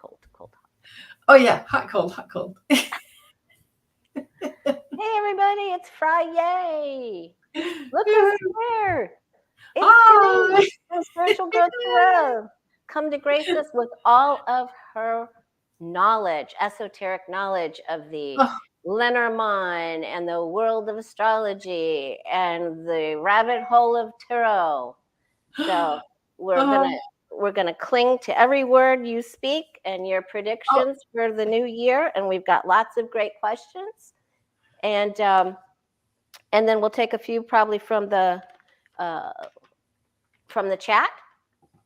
cold. Oh yeah, hot, cold, hot, cold. Hey everybody, it's Friday. Look who's here. It's Hi. Denise from Spiritual Growth Tarot. Come to grace us with all of her knowledge, esoteric knowledge of the Oh, Lenormand and the world of astrology and the rabbit hole of tarot. So we're oh, gonna cling to every word you speak and your oh, predictions for the new year, and we've got lots of great questions, and then we'll take a few probably uh, from the chat.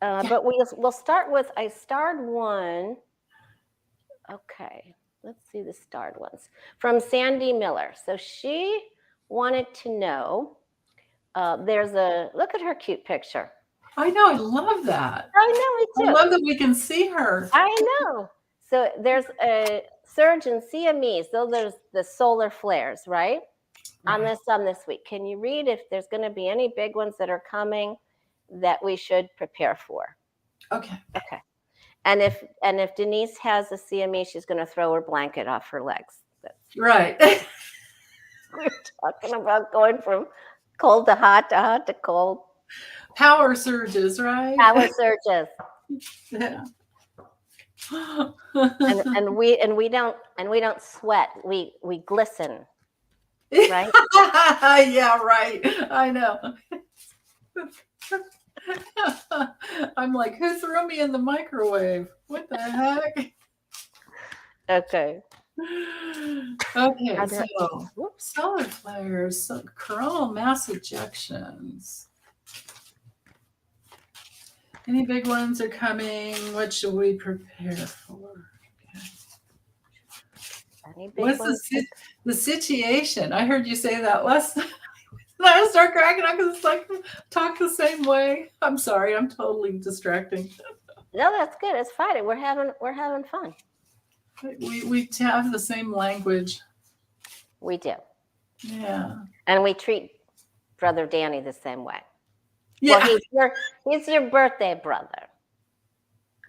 But we'll start with I starred one. Okay, let's see the starred ones from Sandy Miller. So she wanted to know. There's a look at her cute picture. I know. I love that. I know, I me too. love that we can see her. I know. So there's a surge in CMEs. Those are the solar flares, right? On Right. this week. Can you read if there's going to be any big ones that are coming that we should prepare for? Okay. Okay. And if Denise has a CME, she's going to throw her blanket off her legs. Right. We're talking about going from cold to hot to cold. Power surges, right? Power surges. Yeah. And we don't sweat. We glisten, right? Yeah, right. I know. I'm like, who threw me in the microwave? What the heck? Okay. Okay, Are so there, whoops. solar flares, so coronal mass ejections. Any big ones are coming? What should we prepare for? Any big What's ones? the situation? I heard you say that last time. And I start cracking up because it's like talk the same way. I'm sorry, I'm totally distracting. No, that's good. It's Friday. We're having fun. We have the same language. We do. Yeah. And we treat Brother Danny the same way. Yeah. Well, he's your birthday brother.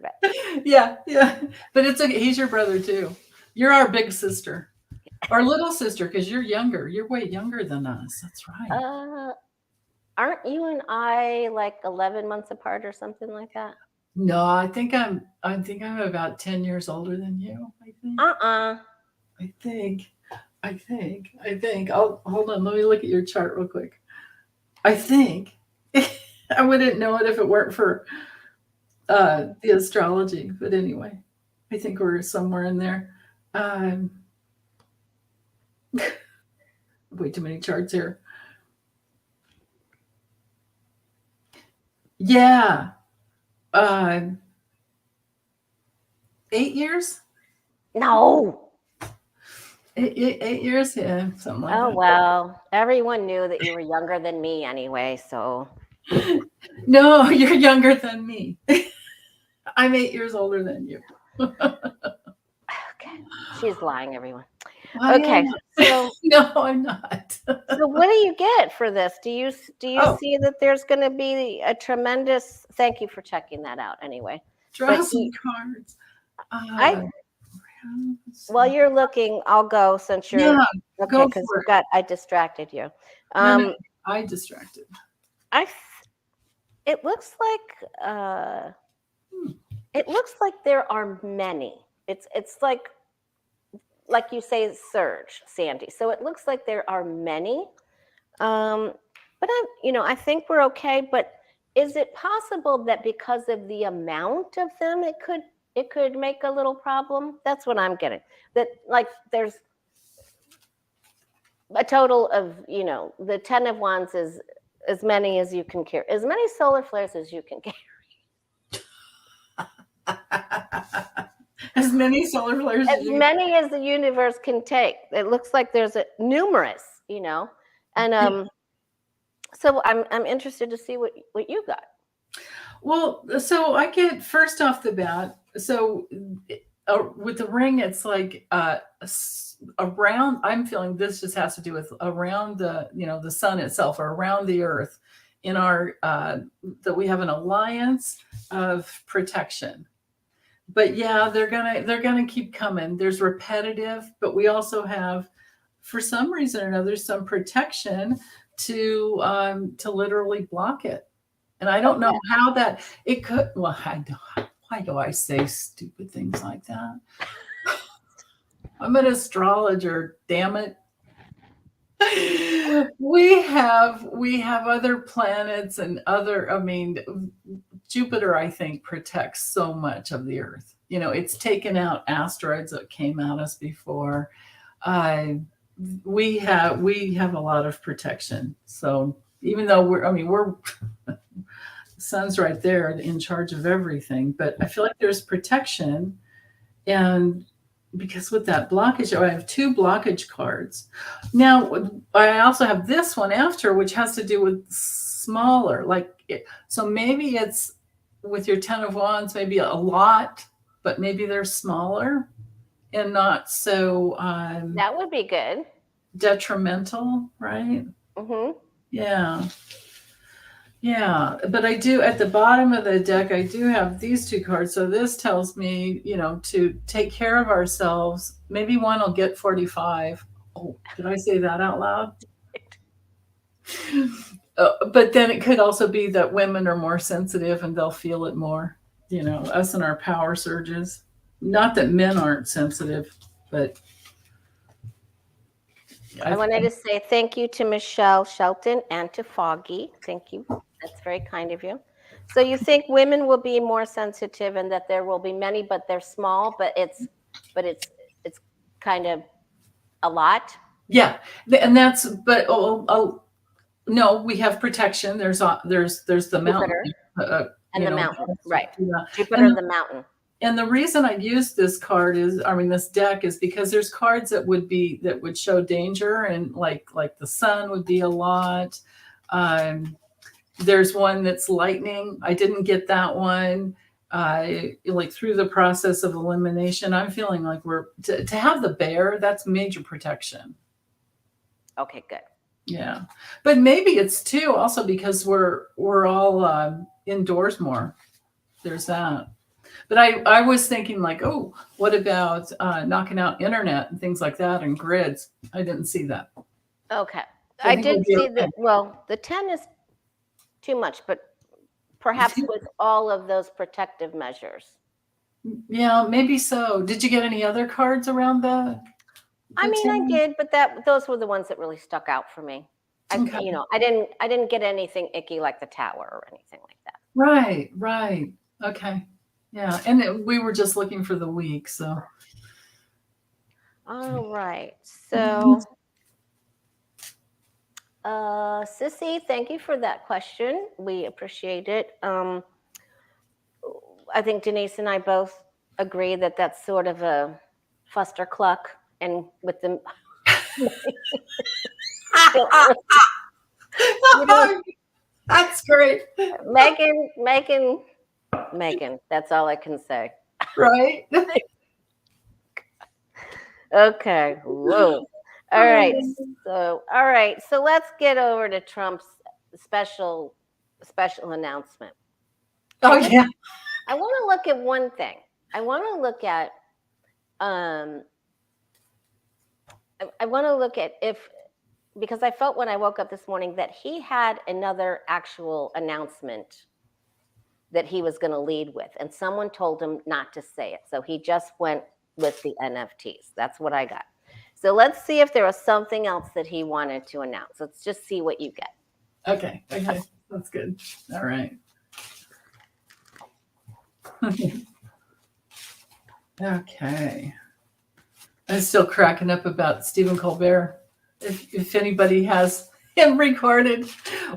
Right. Yeah. But it's okay. He's your brother too. You're our big sister. Our little sister, because you're younger. You're way younger than us. That's right. Aren't you and I like 11 months apart or something like that? No, I think I'm about 10 years older than you, I think. I think. Oh, hold on. Let me look at your chart real quick. I think I wouldn't know it if it weren't for the astrology. But anyway, I think we're somewhere in there. Way too many charts here. Yeah. 8 years? No. 8 years? Yeah, something like that. Oh, well, everyone knew that you were younger than me anyway, so. No, you're younger than me. I'm 8 years older than you. Okay. She's lying, everyone. I okay. So, no, I'm not. So what do you get for this? Do you see that there's going to be a tremendous? Thank you for checking that out. Anyway, Draw some cards. While you're looking, I'll go since you're okay because I distracted you. No, I distracted. It looks like there are many. It's like you say, surge, Sandy. So it looks like there are many. But I think we're okay. But is it possible that because of the amount of them, it could make a little problem? That's what I'm getting. That like there's a total of the 10 of Wands is as many as you can carry, as many solar flares as you can carry. As many solar flares as many as the universe can take. It looks like there's numerous, and so I'm interested to see what you got. Well, so I get first off the bat. So with the ring, it's like around. I'm feeling this just has to do with around the sun itself or around the earth. In our that we have an alliance of protection. but yeah, they're gonna keep coming. There's repetitive, but we also have, for some reason or another, some protection to literally block it. And I don't know Okay. how that it could. Well, why do I say stupid things like that? I'm an astrologer, damn it. We have other planets and other, I mean, Jupiter, I think, protects so much of the Earth. It's taken out asteroids that came at us before. Uh, we have a lot of protection. So even though we're the sun's right there in charge of everything, but I feel like there's protection. And because with that blockage, I have two blockage cards. Now, I also have this one after, which has to do with smaller, so maybe it's with your 10 of Wands, maybe a lot, but maybe they're smaller and not so That would be good. detrimental, right? Hmm. Yeah. Yeah, but I do at the bottom of the deck, I do have these two cards. So this tells me, to take care of ourselves. Maybe one will get 45. Oh, did I say that out loud? But then it could also be that women are more sensitive and they'll feel it more, us and our power surges. Not that men aren't sensitive, but I I wanted to say thank you to Michelle Shelton and to Foggy. Thank you. That's very kind of you. So you think women will be more sensitive and that there will be many, but they're small, but it's kind of a lot. yeah, and that's but no, we have protection. There's the mountain, Jupiter you and the know. mountain, right? Yeah. Jupiter, And the mountain. and the reason I use this card is, I mean, this deck is because there's cards that would show danger, and like the sun would be a lot. Um, there's one that's lightning. I didn't get that one. Like through the process of elimination, I'm feeling like we're to have the bear. That's major protection. Okay, good. Yeah, but maybe it's too also because we're all indoors more. There's that. But I was thinking like, oh, what about knocking out internet and things like that and grids? I didn't see that. Okay. So I I think we'll did be see okay. that. Well, the 10 is too much, but You perhaps think? with all of those protective measures. Yeah, maybe so. Did you get any other cards around I the mean, I 10? did, but those were the ones that really stuck out for me. Okay. I didn't get anything icky like the tower or anything like that. Right, right. Okay. Yeah, and we were just looking for the week, so. All right. So, Sissy, thank you for that question. We appreciate it. I think Denise and I both agree that that's sort of a fuster cluck, and with the you know, That's great. Megan. That's all I can say. Right? Okay. Whoa. All right. So let's get over to Trump's special special announcement. I Oh want yeah. I want to look at one thing. I want to look at um I want to look at if because I felt when I woke up this morning that he had another actual announcement that he was going to lead with, and someone told him not to say it. So he just went with the NFTs. That's what I got. So let's see if there was something else that he wanted to announce. Let's just see what you get. Okay. Okay. That's good. All right. Okay. I'm still cracking up about Stephen Colbert. If anybody has him recorded,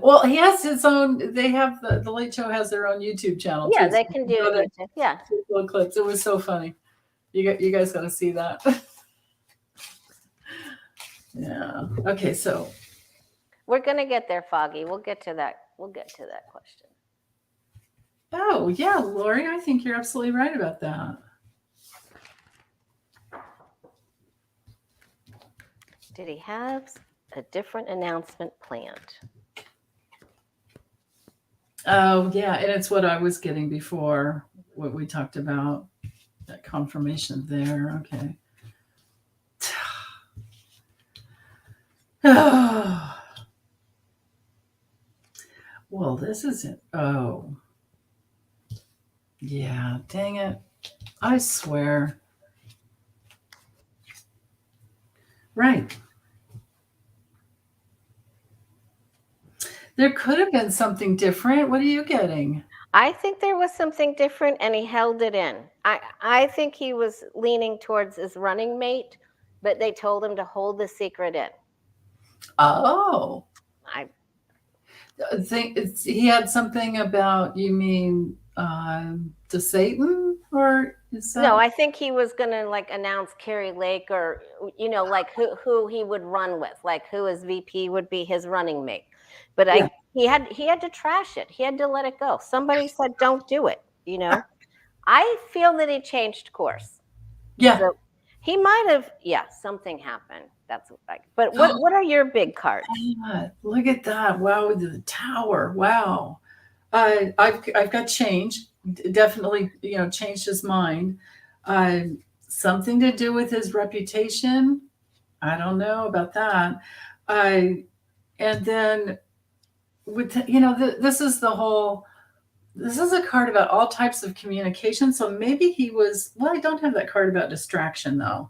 well, he has his own. They have the Late Show has their own YouTube channel Yeah, too. So they you can can do go it. to Yeah. little clips. It was so funny. You guys got to see that. Yeah. Okay. So. We're gonna get there, Foggy. We'll get to that. We'll get to that question. Oh yeah, Lori, I think you're absolutely right about that. Did he have a different announcement planned? Oh yeah, and it's what I was getting before what we talked about. that confirmation there. Okay. Well, this isn't. Oh, yeah. Dang it. I swear. Right. There could have been something different. What are you getting? I think there was something different and he held it in. I think he was leaning towards his running mate, but they told him to hold the secret in. Oh. I think he had something about, you mean to Satan, or is that? No, I think he was gonna like announce Carrie Lake, or like who he would run with, like who his VP would be his running mate. But Yeah. he had to trash it. He had to let it go. Somebody said don't do it. I feel that he changed course. Yeah. So he might have. Yeah, something happened. That's like. But what are your big cards? Look at that! Wow, the Tower. Wow. I've got change. Definitely, changed his mind. Something to do with his reputation. I don't know about that. And then with this is a card about all types of communication. So maybe he was. Well, I don't have that card about distraction though.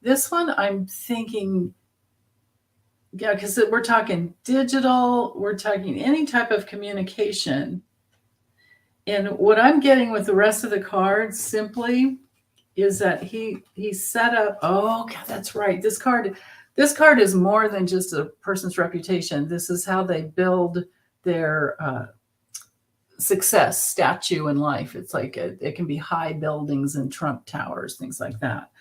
This one, I'm thinking. Yeah, because we're talking digital, we're talking any type of communication. And what I'm getting with the rest of the cards simply is that he set up. Oh, God, that's right. This card is more than just a person's reputation. This is how they build their success statue in life. It's like it can be high buildings and Trump towers, things like that.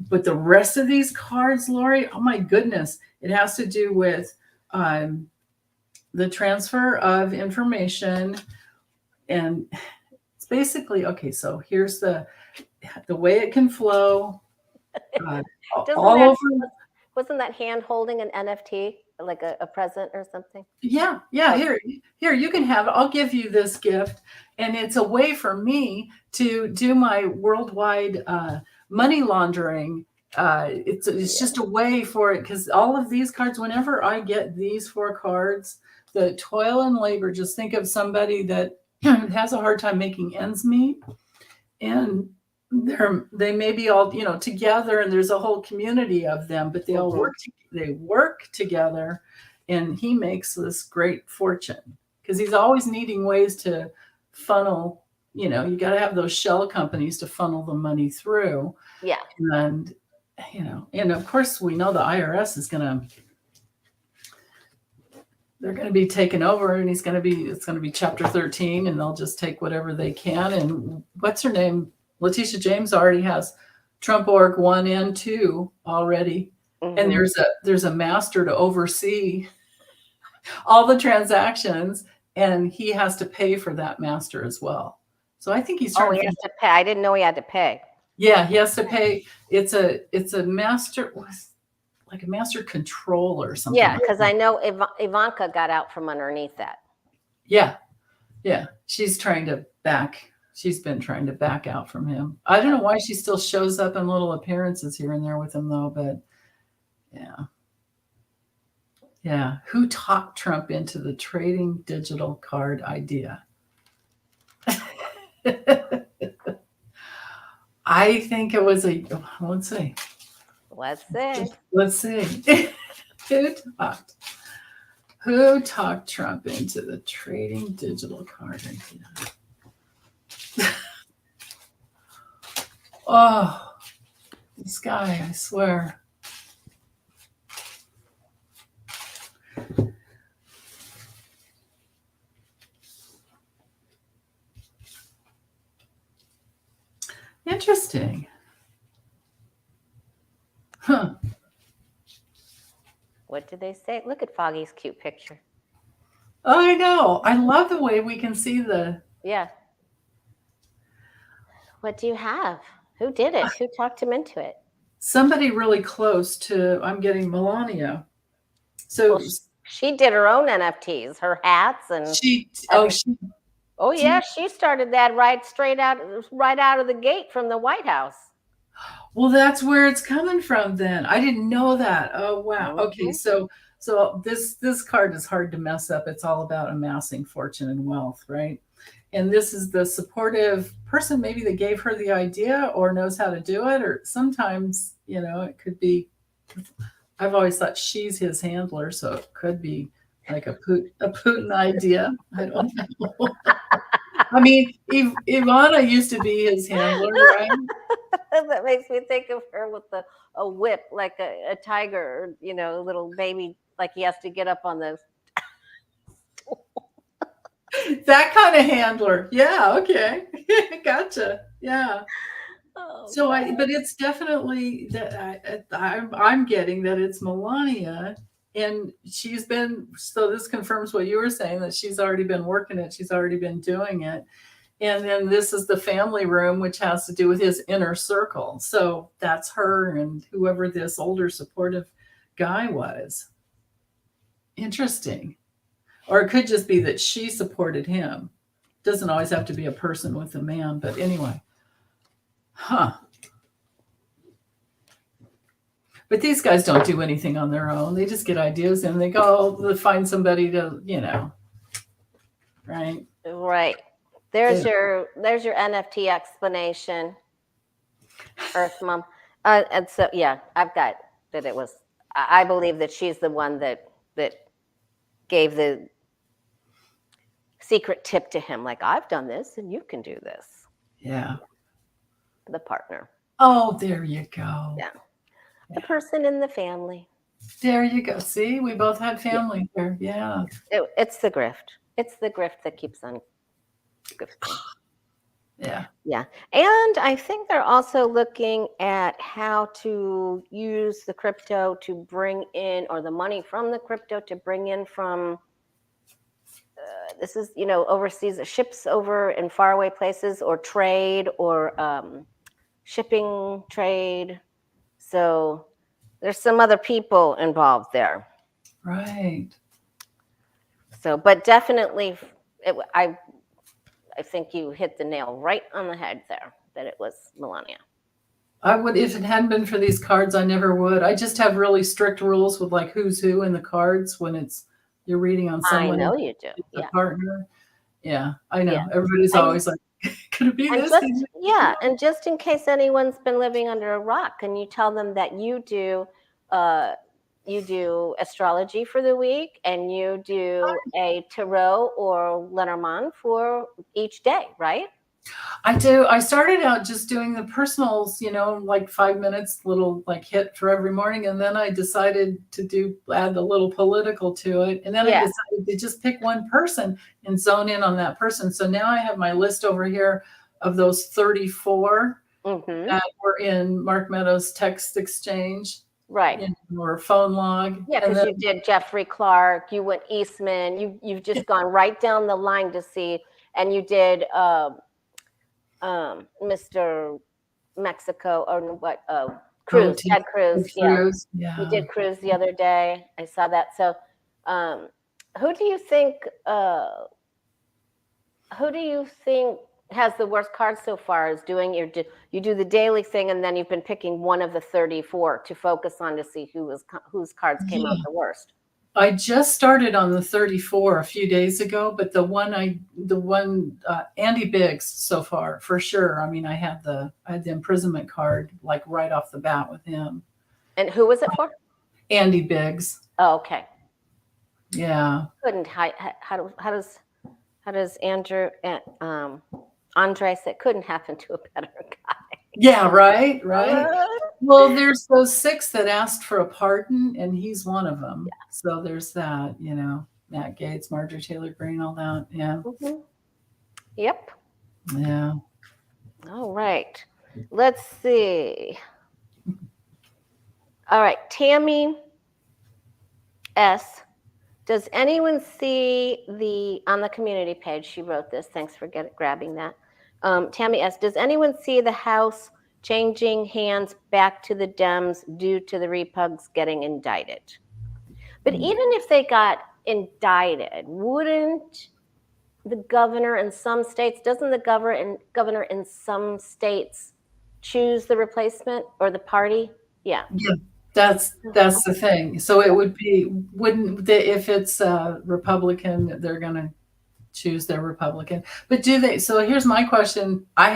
But the rest of these cards, Lori, oh my goodness, it has to do with the transfer of information. And it's basically, okay, so here's the way it can flow. Wasn't that hand holding an NFT, like a present or something? Yeah. Here, you can have it. I'll give you this gift. And it's a way for me to do my worldwide money laundering. It's just a way for it, because all of these cards, whenever I get these 4 cards, the toil and labor, just think of somebody that has a hard time making ends meet, and they may be all together, and there's a whole community of them, but they all work together, and he makes this great fortune because he's always needing ways to funnel. You got to have those shell companies to funnel the money through. Yeah. And and of course we know the IRS is they're going to be taken over, and it's going to be Chapter 13, and they'll just take whatever they can. And what's her name? Letitia James already has Trump Org 1 and 2 already. Mm-hmm. And there's a master to oversee all the transactions, and he has to pay for that master as well. So I think he's trying he has to pay. I didn't know he had to pay. Yeah, he has to pay. It's a master, like a master control or something. Yeah, because I know Ivanka got out from underneath that. Yeah. She's been trying to back out from him. I don't know why she still shows up in little appearances here and there with him though, but yeah. Who talked Trump into the trading digital card idea? I think it was let's see. Who talked Trump into the trading digital card idea? Oh, this guy, I swear. Interesting. Huh. What did they say? Look at Foggy's cute picture. Oh, I know. I love the way we can see Yeah. What do you have? Who did it? Who talked him into it? Somebody really close to, I'm getting Melania. So she did her own NFTs, her hats, and Oh yeah, she started that right out of the gate from the White House. Well, that's where it's coming from then. I didn't know that. Oh wow. Okay, Mhm. so this card is hard to mess up. It's all about amassing fortune and wealth, right? And this is the supportive person maybe that gave her the idea or knows how to do it, or sometimes, it could be, I've always thought she's his handler, so it could be like a Putin idea. I don't know. I mean, Ivana used to be his handler, right? That makes me think of her with a whip, like a tiger, or, a little baby, like he has to get up on the. That kind of handler. Yeah, okay. Gotcha. Yeah. Oh So God. but it's definitely that I'm getting that it's Melania, and so this confirms what you were saying, that she's already been working it, she's already been doing it. And then this is the family room, which has to do with his inner circle. So that's her and whoever this older supportive guy was. Interesting. Or it could just be that she supported him. Doesn't always have to be a person with a man, but anyway. Huh. But these guys don't do anything on their own. They just get ideas and they go find somebody to, right? Right. There's your NFT explanation, Earth Mom. And so yeah, I've got that it was. I believe that she's the one that gave the secret tip to him, like, I've done this and you can do this. Yeah. The partner. Oh, there you go. Yeah. The person in the family. There you go. See, we both had family here. Yeah. It's the grift. It's the grift that keeps on grifting. Yeah. Yeah. And I think they're also looking at how to use the crypto to bring in, or the money from the crypto to bring in from, this is, overseas, ships over in faraway places, or trade, or shipping trade. So there's some other people involved there. Right. So, but definitely, I think you hit the nail right on the head there, that it was Melania. I would, if it hadn't been for these cards, I never would. I just have really strict rules with like who's who in the cards when you're reading on I someone, know you do. it's a Yeah. partner. Yeah, I Yeah. know. Everybody's And, always like, could it be and this? just, yeah. And just in case anyone's been living under a rock, can you tell them that you do astrology for the week, and you do a tarot or Lenormand for each day, right? I do. I started out just doing the personals, like 5 minutes, little like hit for every morning. And then I decided to add a little political to it. And then I decided to just pick one person and zone in on that person. So now I have my list over here of those 34 that were in Mark Meadows' text exchange. Right. Or phone log. Yeah, because you did Jeffrey Clark, you went Eastman, you've just gone right down the line to see, and you did Mr. Mexico, or what, Cruz, Ted Cruz. Yeah. Yeah. You did Cruz the other day. I saw that. So who do you think has the worst cards so far? Is doing you do the daily thing, and then you've been picking one of the 34 to focus on to see whose cards came out the worst. I just started on the 34 a few days ago, but the one Andy Biggs so far for sure. I mean, I had the imprisonment card like right off the bat with him. And who was it for? Andy Biggs. Oh, okay. Yeah. Couldn't how does Andrew and Andre say it couldn't happen to a better guy? Yeah, right. Well, there's those 6 that asked for a pardon, and he's one of them. Yeah. So there's that, Matt Gates, Marjorie Taylor Greene, all that. Yeah. Mm-hmm. Yep. Yeah. All right. Let's see. All right. Tammy S. Does anyone see on the community page, she wrote this. Thanks for grabbing that. Tammy S. Does anyone see the House changing hands back to the Dems due to the Repugs getting indicted? But even if they got indicted, wouldn't the governor in some states, doesn't the governor in some states choose the replacement or the party? Yeah. Yeah, that's the thing. So it would be, wouldn't they, if it's a Republican, they're gonna choose their Republican. But do they, so here's my question. I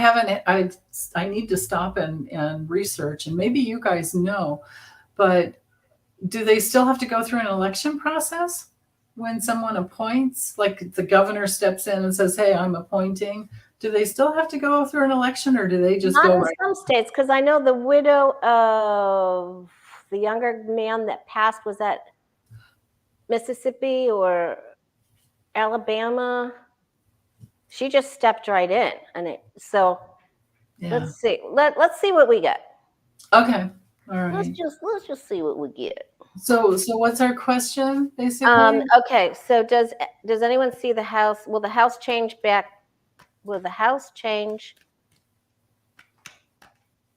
need to stop and research, and maybe you guys know, but do they still have to go through an election process when someone appoints? Like the governor steps in and says, "Hey, I'm appointing." Do they still have to go through an election, or do they just Not go in right? some states, because I know the widow of the younger man that passed was at Mississippi or Alabama. She just stepped right in, and so Yeah. let's see. Let's see what we get. Okay. All Let's right. just see what we get. So what's our question basically? Okay, so does anyone see the house? Will the house change back? Will the house change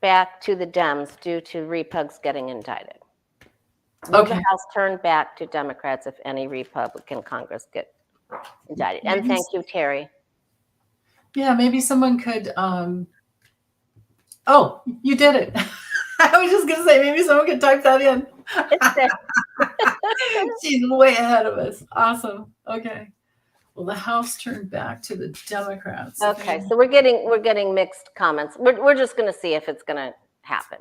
back to the Dems due to repugs getting indicted? Will Okay. the House turn back to Democrats if any Republican Congress get indicted? And Maybe, thank you, Terry. yeah, maybe someone could. Oh, you did it. I was just gonna say maybe someone could type that in. It's there. She's way ahead of us. Awesome. Okay. Well, the House turned back to the Democrats. Okay, so we're getting mixed comments. We're just going to see if it's going to happen.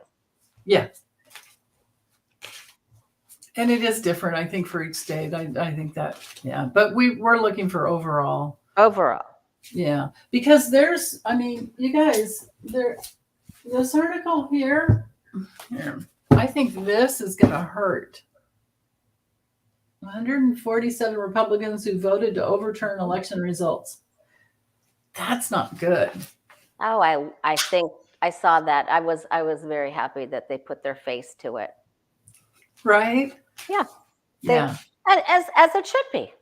Yeah. And it is different, I think, for each state. I think that, yeah. But we're looking for overall. Overall. Yeah. Because there's, I mean, you guys, this article here, I think this is going to hurt. 147 Republicans who voted to overturn election results. That's not good. Oh, I think I saw that. I was very happy that they put their face to it. Right? Yeah. Yeah. As it should be.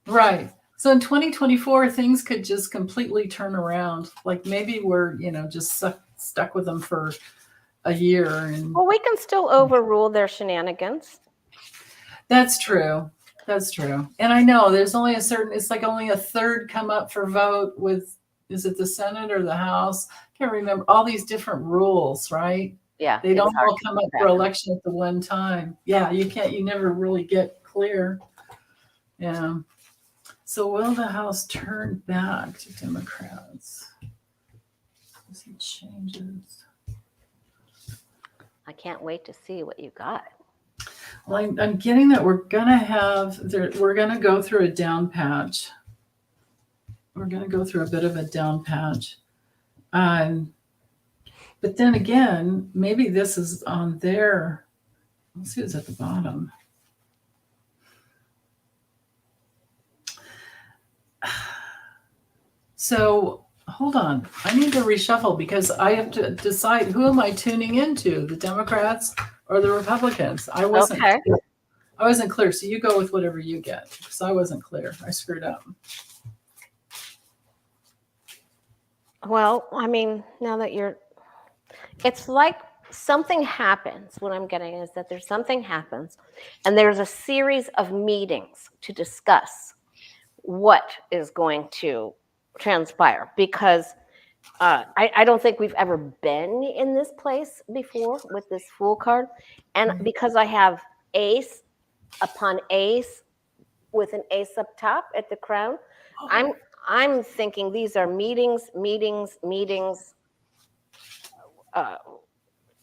Right. So in 2024, things could just completely turn around. Like maybe we're, just stuck with them for a year. And well, we can still overrule their shenanigans. That's true. That's true. And I know there's only it's like only a third come up for vote with, is it the Senate or the House? Can't remember all these different rules, right? Yeah. They don't all come up for election at the one time. Yeah, you never really get clear. Yeah. So will the House turn back to Democrats? Some changes. I can't wait to see what you got. Well, I'm getting that we're gonna go through a down patch. We're gonna go through a bit of a down patch. But then again, maybe this is on their. Let's see what's at the bottom. So hold on. I need to reshuffle because I have to decide who am I tuning into, the Democrats or the Republicans. I wasn't clear. So you go with whatever you get because I wasn't clear. I screwed up. Well, I mean, now that it's like something happens. What I'm getting is that there's something happens and there's a series of meetings to discuss what is going to transpire because I don't think we've ever been in this place before with this Fool card. And because I have ace upon ace with an ace up top at the crown, I'm thinking these are meetings,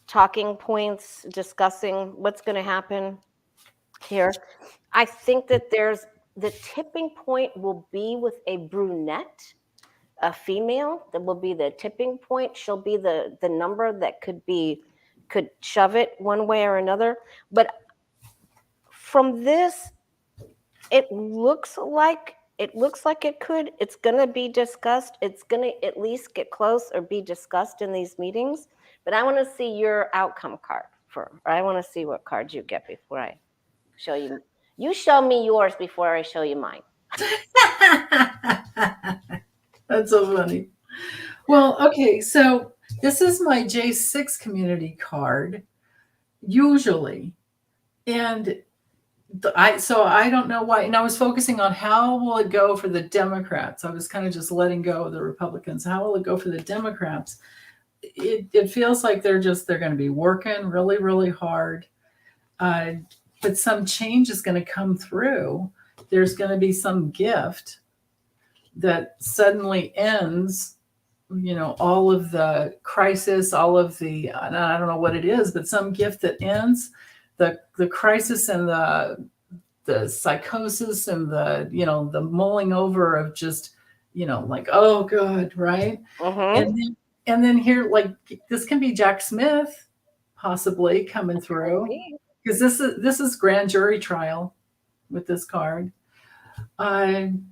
talking points, discussing what's going to happen here. I think that the tipping point will be with a brunette, a female that will be the tipping point. She'll be the number that could shove it one way or another. But from this, it looks like it could. It's going to be discussed. It's going to at least get close or be discussed in these meetings. But I want to see your outcome card first. I want to see what cards you get before I show you. You show me yours before I show you mine. That's so funny. Well, okay, so this is my J6 community card, usually. And So I don't know why, and I was focusing on how will it go for the Democrats. I was kind of just letting go of the Republicans. How will it go for the Democrats? It feels like they're going to be working really, really hard, but some change is going to come through. There's going to be some gift that suddenly ends, all of the crisis, all of the, I don't know what it is, but some gift that ends the crisis and the psychosis and the mulling over of just, like, oh God, right? And then here, like, this can be Jack Smith possibly coming through, because this is grand jury trial with this card. And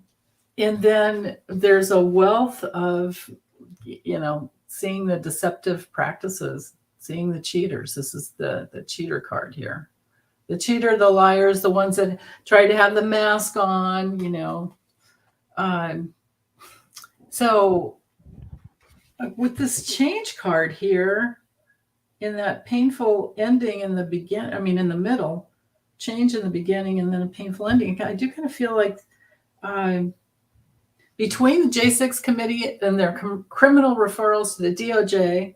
then there's a wealth of, seeing the deceptive practices, seeing the cheaters. This is the cheater card here. The cheater, the liars, the ones that try to have the mask on, So with this change card here, in that painful ending in the in the middle, change in the beginning and then a painful ending, I do kind of feel like between the J6 committee and their criminal referrals to the DOJ,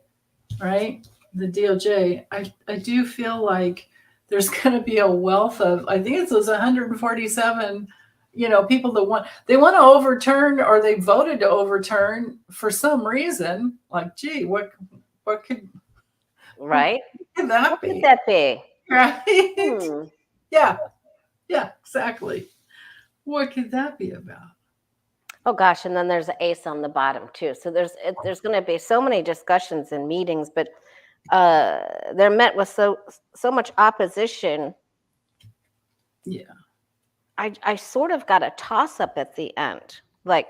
right? The DOJ, I do feel like there's going to be a wealth of, I think it's those 147, people that they want to overturn, or they voted to overturn for some reason. Like, gee, what could, right? what could that What be? could that be? Right? Yeah, exactly. What could that be about? Oh gosh, and then there's an ace on the bottom too. So there's going to be so many discussions and meetings, but they're met with so much opposition. Yeah. I sort of got a toss up at the end, like,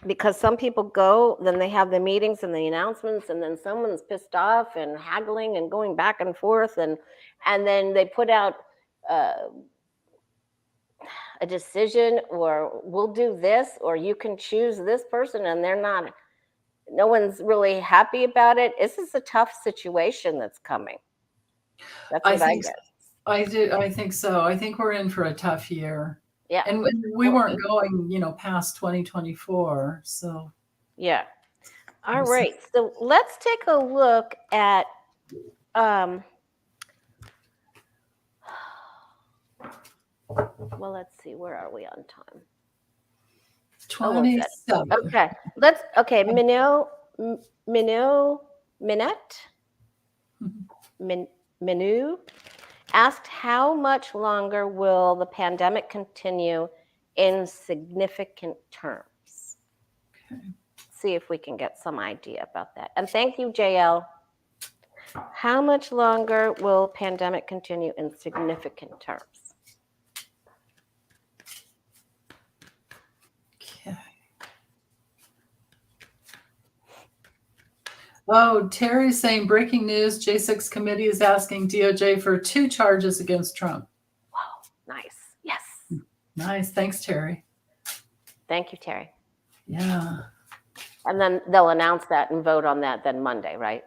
because some people go, then they have the meetings and the announcements, and then someone's pissed off and haggling and going back and forth, and then they put out a decision, or we'll do this, or you can choose this person, and no one's really happy about it. This is a tough situation that's coming. That's what I get. I do. I think so. I think we're in for a tough year. Yeah. And we weren't going, past 2024. So yeah. All right. So let's take a look at well, let's see, where are we on time? 27. Okay. Minette Menu asked, how much longer will the pandemic continue in significant terms? Okay. See if we can get some idea about that. And thank you, JL. How much longer will pandemic continue in significant terms? Okay. Oh, Terry's saying, breaking news, J6 committee is asking DOJ for 2 charges against Trump. Wow, nice. Yes. Nice. Thanks, Terry. Thank you, Terry. Yeah. And then they'll announce that and vote on that then Monday, right?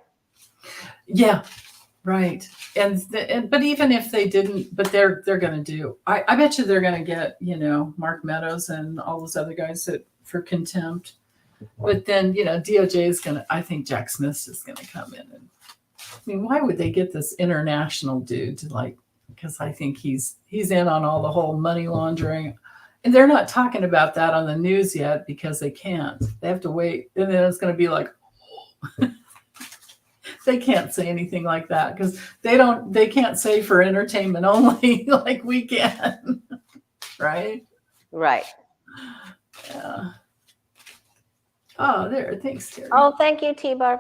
Yeah, right. But even if they didn't, but they're going to do, I bet you they're going to get, Mark Meadows and all those other guys for contempt. But then, DOJ is going to, I think Jack Smith's just going to come in. And I mean, why would they get this international dude to, because I think he's in on all the whole money laundering. And they're not talking about that on the news yet because they can't. They have to wait. And then it's going to be like, they can't say anything like that because they can't say for entertainment only like we can. Right? Right. Yeah. Oh, there. Thanks, Terry. Oh, thank you, T-Barb.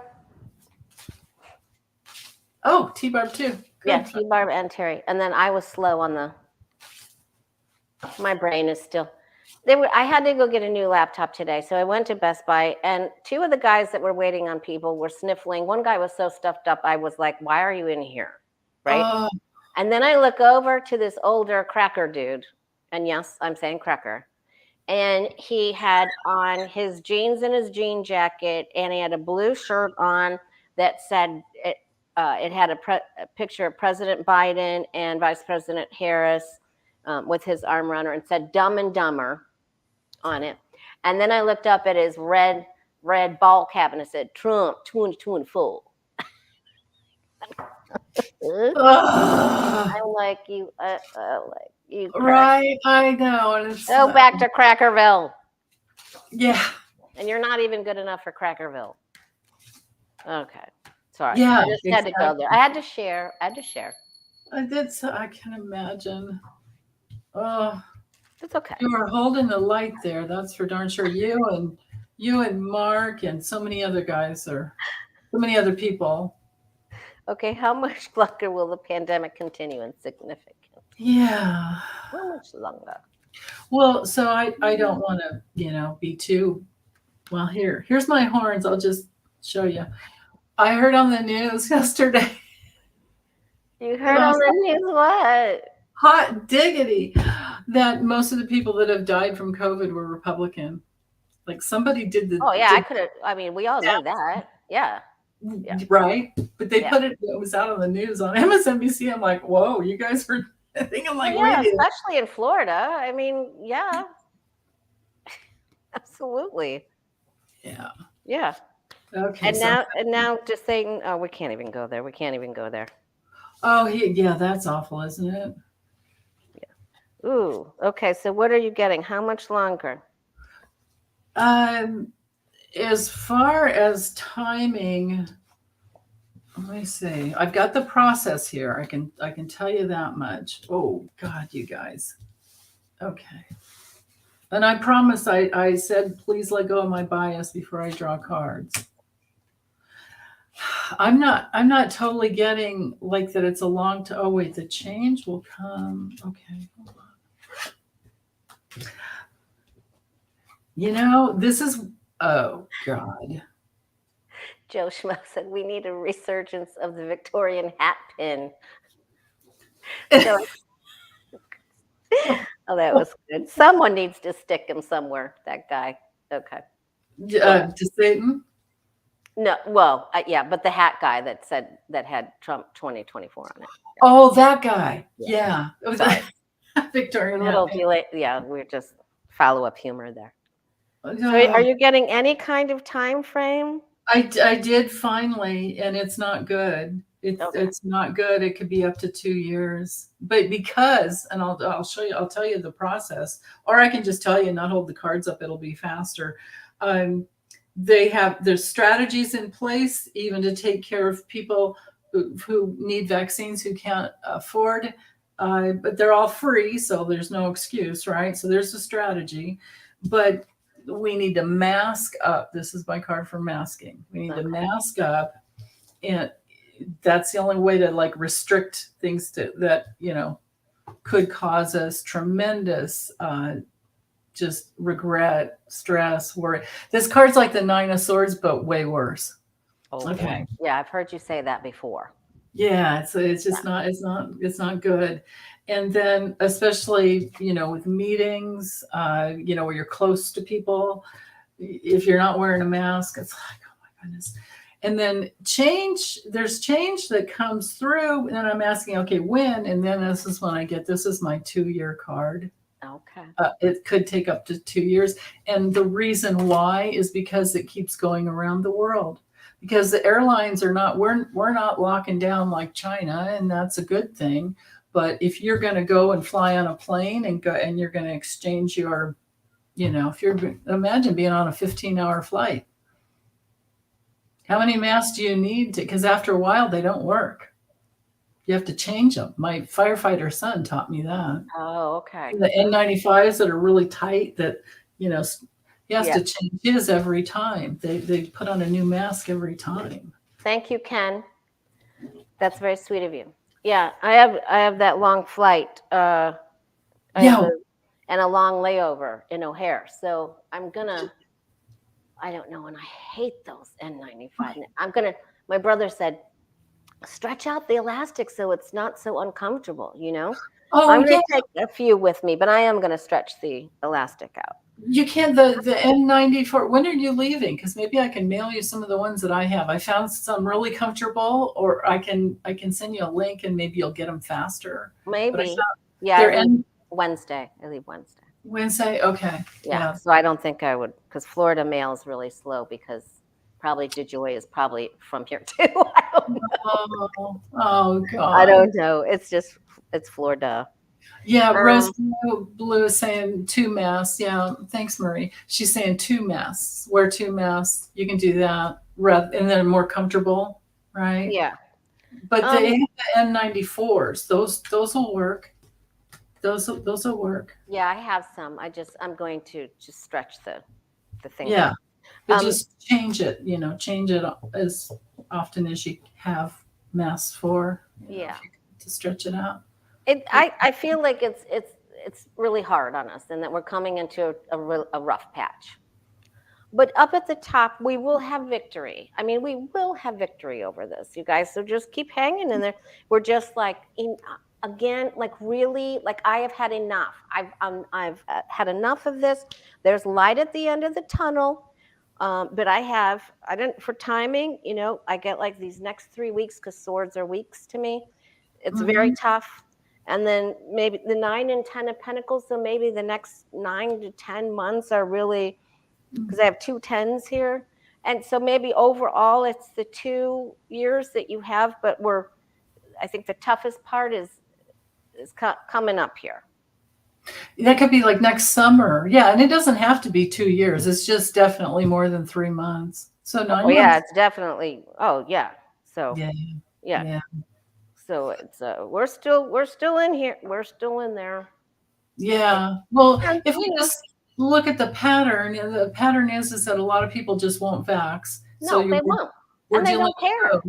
Oh, T-Barb too. Good. Yeah, T-Barb and Terry. And then I was slow on my brain is still. I had to go get a new laptop today. So I went to Best Buy, and 2 of the guys that were waiting on people were sniffling. One guy was so stuffed up, I was like, why are you in here? Right? And then I look over to this older cracker dude. And yes, I'm saying cracker. And he had on his jeans and his jean jacket, and he had a blue shirt on that said, it had a picture of President Biden and Vice President Harris with his arm around her and said "Dumb and Dumber" on it. And then I looked up at his red ball cap and it said Trump 2024. Ugh. I'm like you, Right, I know. And it's Go back to Crackerville. yeah. And you're not even good enough for Crackerville. Okay. Sorry. Yeah, I just had to go there. I had to share. I did. So I can imagine. Oh, It's okay. you were holding the light there. That's for darn sure. You and Mark and so many other guys so many other people. Okay. How much longer will the pandemic continue in significance? Yeah. How much longer? Well, so I don't want to, be too, well, here's my horns. I'll just show you. I heard on the news yesterday. You heard on the news what? Hot diggity, that most of the people that have died from COVID were Republican. Like somebody did the. Oh yeah, I could have. I mean, we all knew that. Yeah. Right, but they put it. It was out on the news on MSNBC. I'm like, whoa, you guys were. I think I'm like, yeah, especially in Florida. I mean, yeah, absolutely. Yeah. Yeah. Okay. And now just saying, oh, we can't even go there. We can't even go there. Oh, yeah, that's awful, isn't it? Yeah. Ooh. Okay. So what are you getting? How much longer? As far as timing, let me see. I've got the process here. I can tell you that much. Oh God, you guys. Okay. And I promise I said please let go of my bias before I draw cards. I'm not totally getting like that it's a long to oh wait, the change will come. Okay, hold on. This is oh God. Joe Schmo said we need a resurgence of the Victorian hat pin. So, oh, that was good. Someone needs to stick him somewhere. That guy. Okay. To Satan? No, well, yeah, but the hat guy that said that had Trump 2024 on it. Oh, that guy. Yeah. It was Victorian. Little delay. Yeah, we're just follow-up humor there. So are you getting any kind of time frame? I did finally, and it's not good. It's not good. It could be up to 2 years, but because, and I'll show you. I'll tell you the process, or I can just tell you, and not hold the cards up. It'll be faster. There's strategies in place, even to take care of people who need vaccines who can't afford, but they're all free, so there's no excuse, right? So there's a strategy, but we need to mask up. This is my card for masking. We need to mask up, and that's the only way to like restrict things that could cause us tremendous just regret, stress, worry. This card's like the Nine of Swords, but way worse. Oh, okay. Yeah, I've heard you say that before. Yeah, it's just not good. And then especially, with meetings, where you're close to people, if you're not wearing a mask, it's like, oh my goodness. And then there's change that comes through. And then I'm asking, okay, when? And then this is when I get, this is my 2-year card. Okay. It could take up to 2 years. And the reason why is because it keeps going around the world. Because the airlines are not, we're not locking down like China, and that's a good thing. But if you're going to go and fly on a plane and you're going to exchange your, if you're, imagine being on a 15-hour flight. How many masks do you need because after a while they don't work. You have to change them. My firefighter son taught me that. Oh, okay. The N95s that are really tight that, he has to change his every time. They put on a new mask every time. Thank you, Ken. That's very sweet of you. Yeah, I have that long flight. And a long layover in O'Hare. So I don't know, and I hate those N95. My brother said, stretch out the elastic so it's not so uncomfortable, Oh, I'm going to take a few with me, but I am going to stretch the elastic out. You can't, the N94, when are you leaving? Because maybe I can mail you some of the ones that I have. I found some really comfortable, or I can send you a link and maybe you'll get them faster. Maybe. They're Wednesday. I leave Wednesday. Wednesday? Okay. Yeah. So I don't think I would, because Florida mail is really slow because probably DeJoy is probably from here too. I don't know. Oh God. I don't know. It's Florida. Yeah, Rose Blue is saying 2 masks. Yeah, thanks, Marie. She's saying 2 masks. Wear 2 masks. You can do that, and then more comfortable, right? Yeah. But they have the N94s. Those will work. Those will work. Yeah, I have some. I'm going to just stretch the thing. Yeah, but just change it. Change it as often as you have masks for. Yeah, to stretch it out. I feel like it's really hard on us, and that we're coming into a rough patch. But up at the top, we will have victory. I mean, we will have victory over this, you guys. So just keep hanging in there. We're just like again, like really, like I have had enough. I've had enough of this. There's light at the end of the tunnel. But I didn't, for timing, I get like these next 3 weeks, because swords are weeks to me. It's very tough. And then maybe the 9 and 10 of Pentacles. So maybe the next 9 to 10 months are really, because I have 2 10s here. And so maybe overall it's the 2 years that you have, but I think the toughest part is coming up here. That could be like next summer. Yeah. And it doesn't have to be 2 years. It's just definitely more than 3 months. So 9 months. Yeah, it's definitely. Oh yeah. So yeah. So it's we're still in here. We're still in there. Yeah. Well, if we just look at the pattern is that a lot of people just won't vax. No, they won't. And they don't care.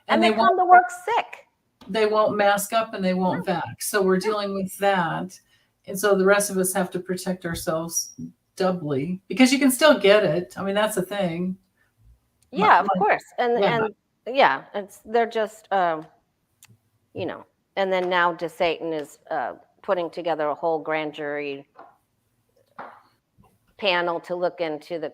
And they come to work sick. They won't mask up and they won't vax. So we're dealing with that. And so the rest of us have to protect ourselves doubly, because you can still get it. I mean, that's the thing. Yeah, of course. And they're just, and then now Satan is putting together a whole grand jury panel to look into the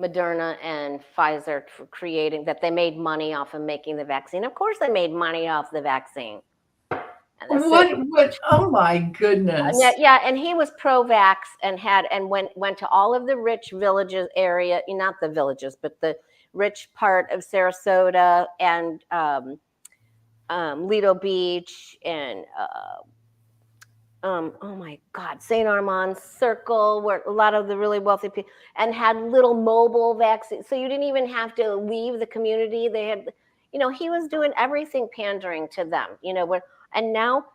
Moderna and Pfizer for creating that. They made money off of making the vaccine. Of course they made money off the vaccine. What? Oh my goodness. Yeah, and he was pro-vax and went to all of the rich villages area, not the villages, but the rich part of Sarasota and Lido Beach and oh my God, St. Armand's Circle, where a lot of the really wealthy people, and had little mobile vaccines. So you didn't even have to leave the community. They had, he was doing everything pandering to them, and now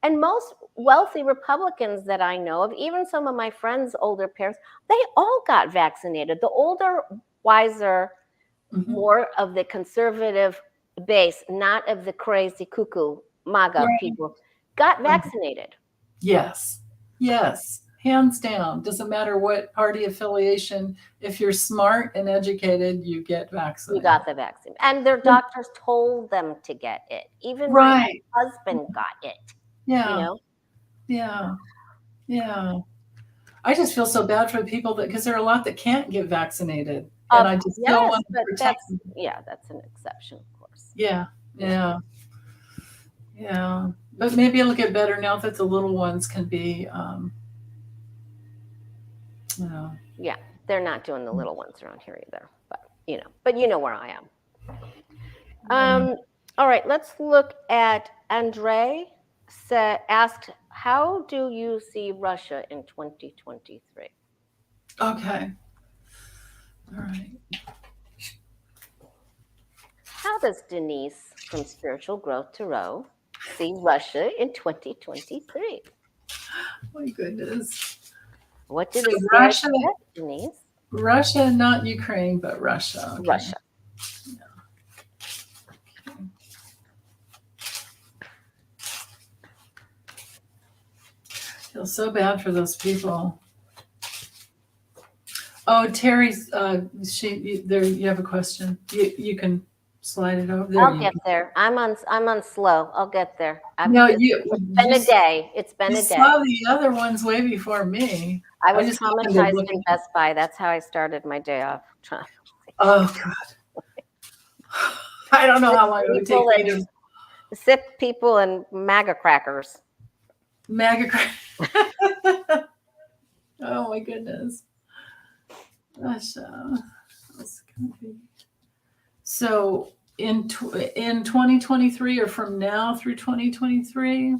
and most wealthy Republicans that I know of, even some of my friends' older parents, they all got vaccinated. The older, wiser, more of the conservative base, not of the crazy cuckoo MAGA people, got vaccinated. Yes. Hands down. Doesn't matter what party affiliation. If you're smart and educated, you get vaccinated. You got the vaccine. And their doctors told them to get it. Even my husband got it. Yeah. Yeah. I just feel so bad for the people because there are a lot that can't get vaccinated. And I just don't want to protect them. Yeah, that's an exception, of course. Yeah. But maybe it'll get better now that the little ones can be, Yeah, they're not doing the little ones around here either. But you know where I am. All right, let's look at Andre asked, how do you see Russia in 2023? Okay. All right. How does Denise from Spiritual Growth Tarot see Russia in 2023? My goodness. What did it say, Denise? Russia, not Ukraine, but Russia. Okay. Russia. I feel so bad for those people. Oh, Terry's. You have a question. You can slide it over. I'll get there. I'm on slow. I'll get there. It's been a day. It's been a day. Saw the other ones way before me. I was traumatized in Best Buy. That's how I started my day off. Oh God. I don't know how long it would take me to. Sick people and MAGA crackers. MAGA. Oh my goodness. Gosh, what's it gonna be? So in 2023 or from now through 2023?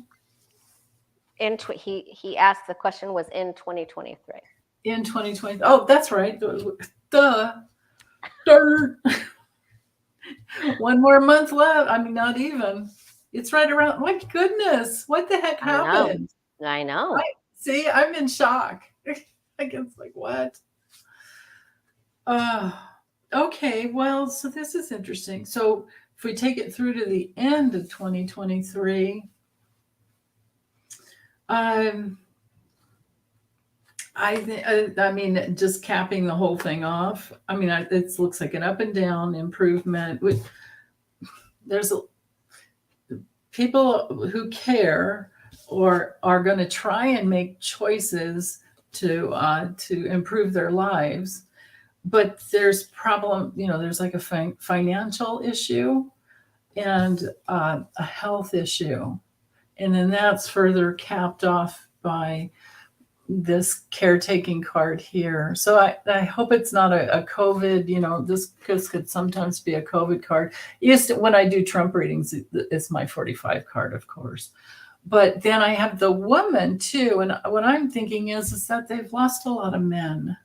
He asked, the question was in 2023. In 2020. Oh, that's right. Duh. Duh. One more month left. I mean, not even. It's right around. My goodness. What the heck happened? I know. See, I'm in shock. I guess, like, what? Okay. Well, so this is interesting. So if we take it through to the end of 2023, I mean, just capping the whole thing off. I mean, it looks like an up and down improvement. There's people who care or are going to try and make choices to improve their lives, but there's problem. There's like a financial issue and a health issue, and then that's further capped off by this caretaking card here. So I hope it's not a COVID, this could sometimes be a COVID card. When I do Trump readings, it's my 45 card, of course. But then I have the woman too. And what I'm thinking is that they've lost a lot of men.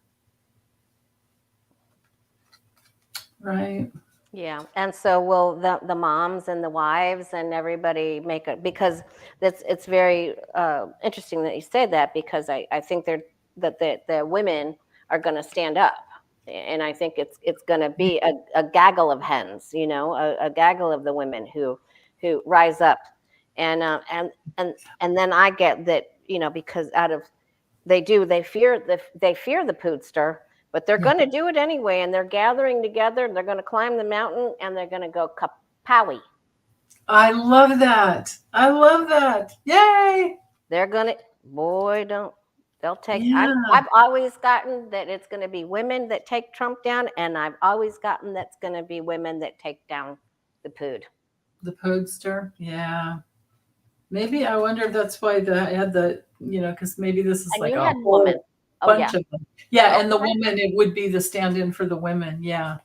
Right. Yeah, and so will the moms and the wives and everybody make it, because it's very interesting that you say that, because I think the women are going to stand up, and I think it's going to be a gaggle of hens, a gaggle of the women who rise up, and then I get that, because they fear the poodster. But they're going to do it anyway, and they're gathering together. They're going to climb the mountain, and they're going to go kapowie. I love that. Yay! They're going to, they'll take. Yeah. I've always gotten that it's going to be women that take Trump down, and I've always gotten that's going to be women that take down the pood. The poodster, yeah. Maybe I wonder if that's why I had the, because maybe this is and like you a had whole woman. bunch of them. Yeah, and the woman, it would be the stand-in for the women, yeah,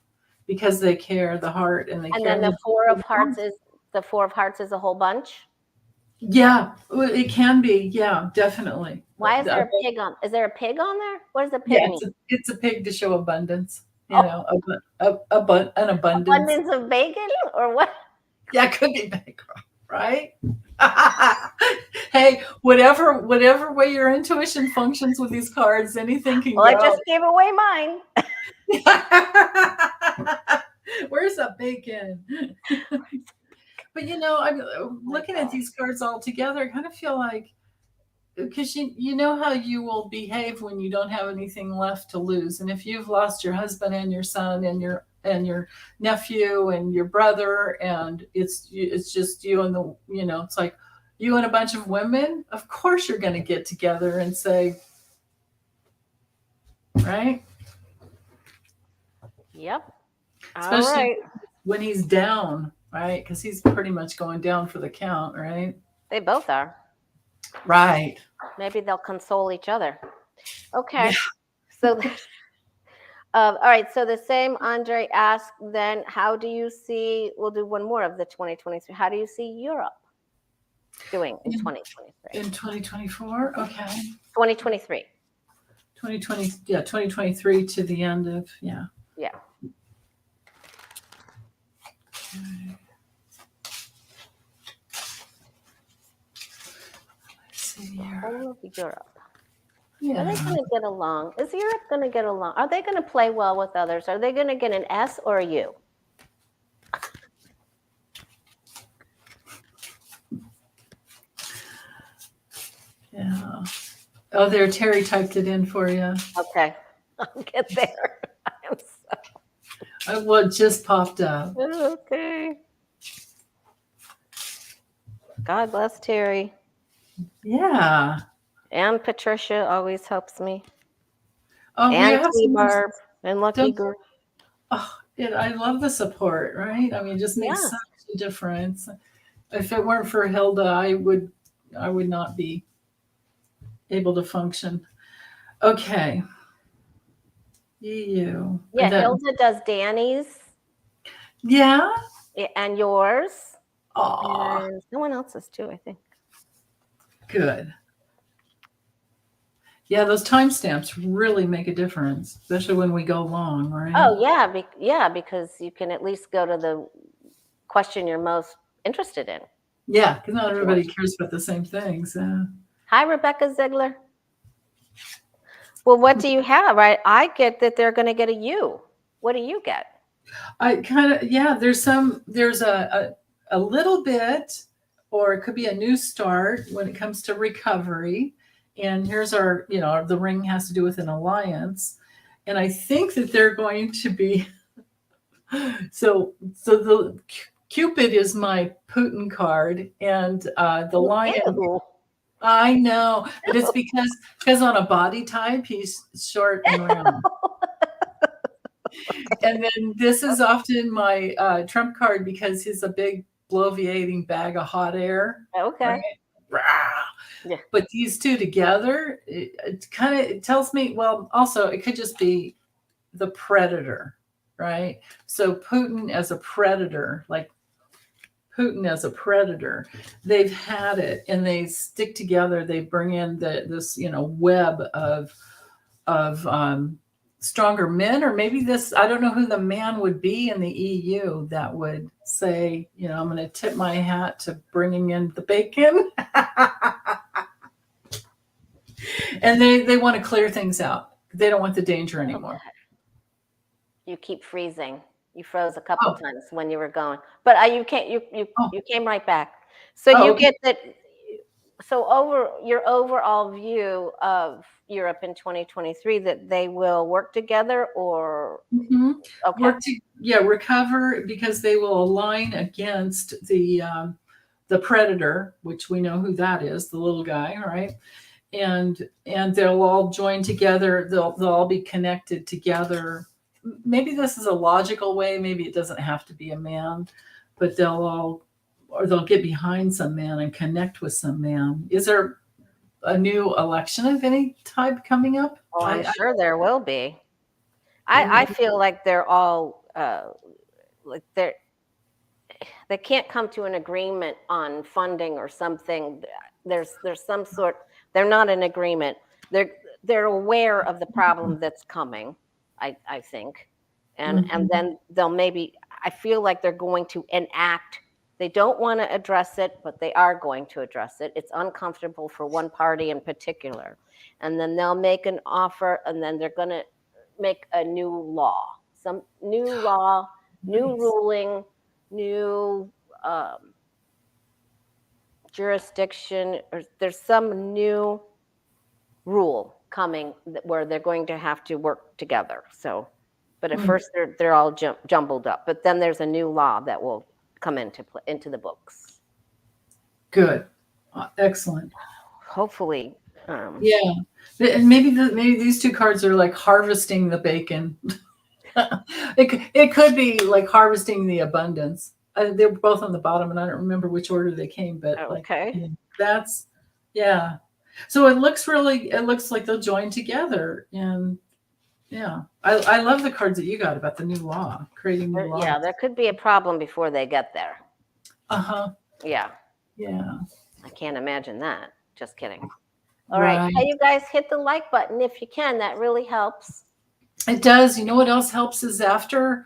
because they care, the heart, and they care. And then the Four of Hearts is a whole bunch. Yeah, it can be. Yeah, definitely. Why is there a pig on? Is there a pig on there? What does the pig mean? It's a pig to show abundance. An abundance. Abundance of bacon, or what? Yeah, it could be bacon, right? Hey, whatever way your intuition functions with these cards, anything can go. I just gave away mine. Where's the bacon? But I'm looking at these cards all together. I kind of feel like, because you know how you will behave when you don't have anything left to lose, and if you've lost your husband and your son and your nephew and your brother, and it's just you and it's like you and a bunch of women, of course you're going to get together and say, right? Yep. Especially when he's down, right? Because he's pretty much going down for the count, right? They both are. Right. Maybe they'll console each other. Okay. Yeah. So, all right. So the same Andre asked then, how do you see, we'll do one more of the 2023. How do you see Europe doing in 2023? In 2024? Okay. 2023. 2023 to the end of, yeah. Yeah. Okay. Whole of Europe. Yeah. Are they going to get along? Is Europe going to get along? Are they going to play well with others? Are they going to get an S or a U? Yeah. Oh, there, Terry typed it in for you. Okay. I'll get there. I'm so... Well, it just popped up. Okay. God bless Terry. Yeah. And Patricia always helps me. Oh, and T-Barb and Lucky Girl. Oh, I love the support, right? I mean, it just makes such a difference. If it weren't for Hilda, I would not be able to function. Okay. EU. Yeah, Hilda does Danny's Yeah. and yours. Aw, And someone else's too, I think. good. Yeah, those timestamps really make a difference, especially when we go long, right? Oh yeah, yeah, because you can at least go to the question you're most interested in. Yeah, because not everybody cares about the same things. Hi, Rebecca Ziegler. Well, what do you have? I get that they're going to get a U. What do you get? I kind of, yeah, there's a little bit, or it could be a new start when it comes to recovery. And here's our, the ring has to do with an alliance. And I think that they're going to be, so the Cupid is my Putin card, and the lion. Ew. I know, but it's because on a body type he's short and round. And then this is often my trump card because he's a big bloviating bag of hot air. Okay. Right? Yeah. But these two together, it tells me, well, also it could just be the predator, right? So Putin as a predator, they've had it and they stick together. They bring in this web of stronger men, or maybe this, I don't know who the man would be in the EU that would say, I'm going to tip my hat to bringing in the bacon. And they want to clear things out. They don't want the danger anymore. Okay. You keep freezing. You froze a couple times when you were going, but you came right back. So you get that. So over your overall view of Europe in 2023, that they will work together, or okay, recover, because they will align against the predator, which we know who that is, the little guy, right? And they'll all join together. They'll all be connected together. Maybe this is a logical way. Maybe it doesn't have to be a man, but they'll get behind some man and connect with some man. Is there a new election of any type coming up? Oh, I'm sure there will be. I feel like they're all like they can't come to an agreement on funding or something. There's some sort. They're not in agreement. They're aware of the problem that's coming. I think, and then they'll maybe. I feel like they're going to enact. They don't want to address it, but they are going to address it. It's uncomfortable for one party in particular, and then they'll make an offer, and then they're going to make a new law, some new law, new ruling, new jurisdiction, or there's some new rule coming where they're going to have to work together. So, but at first they're all jumbled up. But then there's a new law that will come into the books. Good, excellent. Hopefully, yeah. And maybe these two cards are like harvesting the bacon. It could be like harvesting the abundance. They're both on the bottom, and I don't remember which order they came, but okay, that's yeah. So it looks like they'll join together, and yeah, I love the cards that you got about the new law, creating new laws. Yeah, there could be a problem before they get there. Yeah. I can't imagine that. Just kidding. All right. Hey, you guys, hit the like button if you can. That really helps. It does. You know what else helps is after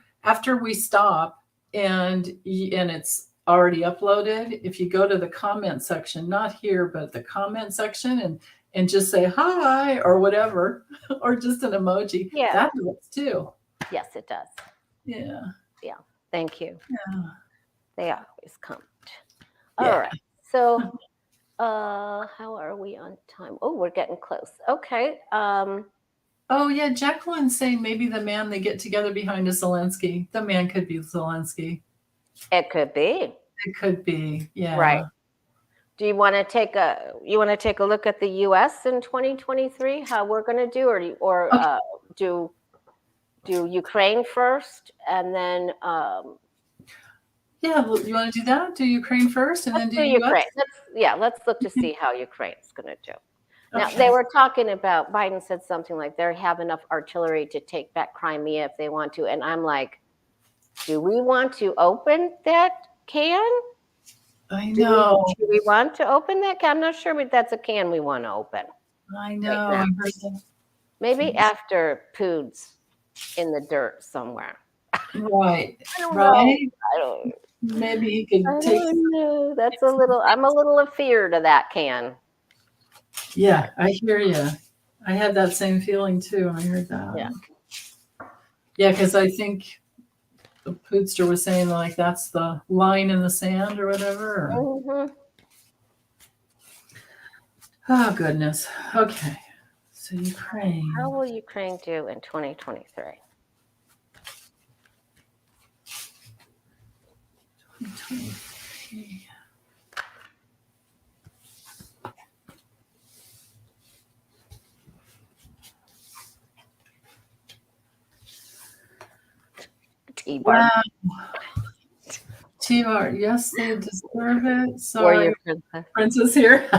we stop and it's already uploaded, if you go to the comment section, not here, but the comment section, and just say hi or whatever, or just an emoji. Yeah. That helps too. Yes, it does. Yeah. Yeah. Thank you. Yeah. They always comment. All right. So how are we on time? Oh, we're getting close. Okay. Oh yeah, Jacqueline's saying maybe the man they get together behind is Zelensky. The man could be Zelensky. It could be. It could be. Yeah. Right. Do you want to take a look at the U.S. in 2023? How we're going to do, or do Ukraine first, and then yeah, you want to do Ukraine first, and then do Ukraine. US? Let's look to see how Ukraine's going to do. Now, Okay. they were talking about, Biden said something like they have enough artillery to take back Crimea if they want to. And I'm like, do we want to open that can? I Do know. we want to open that can? I'm not sure if that's a can we want to open I right know. now. I heard that. Maybe after Poods in the dirt somewhere. Right. I don't know. Right. I don't. Maybe he I could take. don't know. That's a little. I'm a little afeared of that can. Yeah, I hear you. I had that same feeling too when I heard that. Yeah. Yeah, because I think the Poodster was saying like that's the line in the sand or whatever. Mhm. Oh goodness. Okay. So Ukraine. How will Ukraine do in 2023? 2023. T-bar. Wow. T-Bar, yes, they deserve it. Warrior Sorry, princess. Princess here.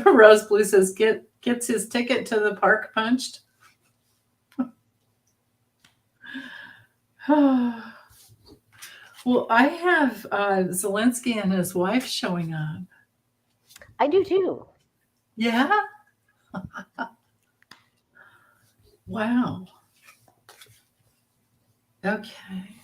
Rose Blue says gets his ticket to the park punched. Well, I have Zelensky and his wife showing up. I do too. Yeah. Wow. Okay.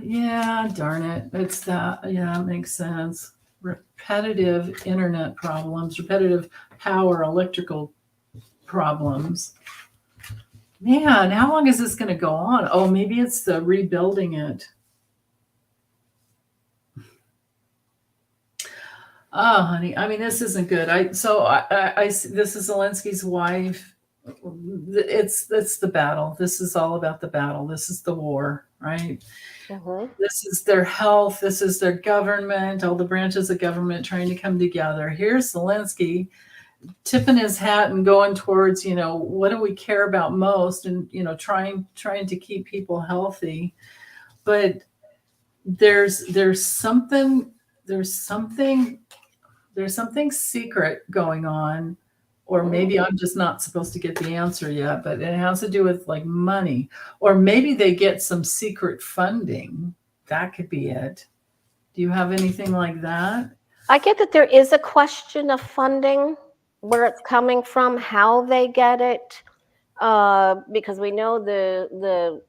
Yeah, darn it. It's that. Yeah, it makes sense. Repetitive internet problems, repetitive power, electrical problems. Man, how long is this going to go on? Oh, maybe it's the rebuilding it. Oh, honey, I mean, this isn't good. This is Zelensky's wife. It's the battle. This is all about the battle. This is the war, right? Mhm. This is their health. This is their government. All the branches of government trying to come together. Here's Zelensky tipping his hat and going towards, what do we care about most, and trying to keep people healthy. But there's something secret going on, or maybe I'm just not supposed to get the answer yet, but it has to do with like money, or maybe they get some secret funding. That could be it. Do you have anything like that? I get that there is a question of funding, where it's coming from, how they get it, because we know the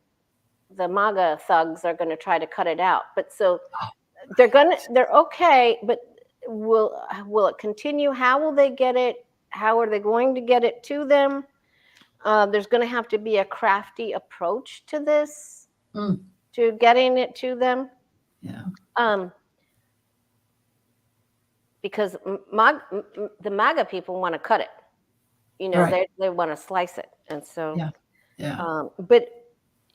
MAGA thugs are going to try to cut it out. But so they're okay, but will it continue? How will they get it? How are they going to get it to them? There's going to have to be a crafty approach to this, Mm, to getting it to them. yeah. Because the MAGA people want to cut it. Right. They want to slice it, and so. Yeah. Yeah. But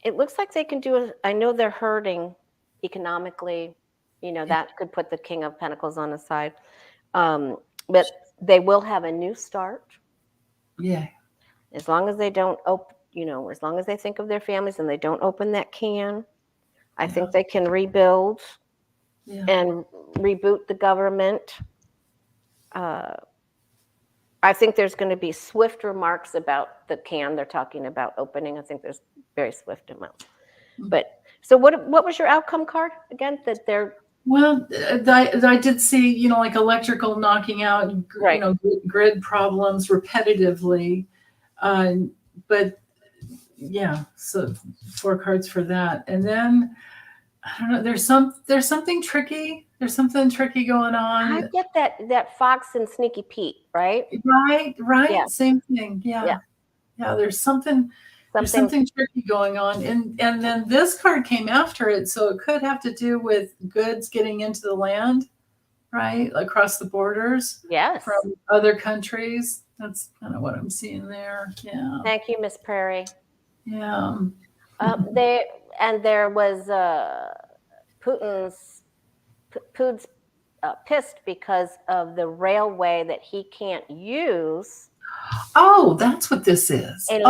it looks like they can do it. I know they're hurting economically. That could put the King of Pentacles on the side. But they will have a new start. Yeah. As long as they don't as long as they think of their families and they don't open that can, I think they can rebuild and reboot the government. I think there's going to be swift remarks about the can they're talking about opening. I think there's very swift amounts. But so what was your outcome card again? That they're Well, I did see, like electrical knocking out, right. Grid problems repetitively. But yeah, so 4 cards for that. And then I don't know, there's something tricky. There's something tricky going I on. get that Fox and Sneaky Pete, right? Right. Yeah. Same thing. Yeah. There's something tricky going on. And then this card came after it. So it could have to do with goods getting into the land, right? Across the borders. Yes. From other countries. That's kind of what I'm seeing there. Yeah. Thank you, Miss Prairie. Yeah. There was Putin's pissed because of the railway that he can't use. Oh, that's what this is. In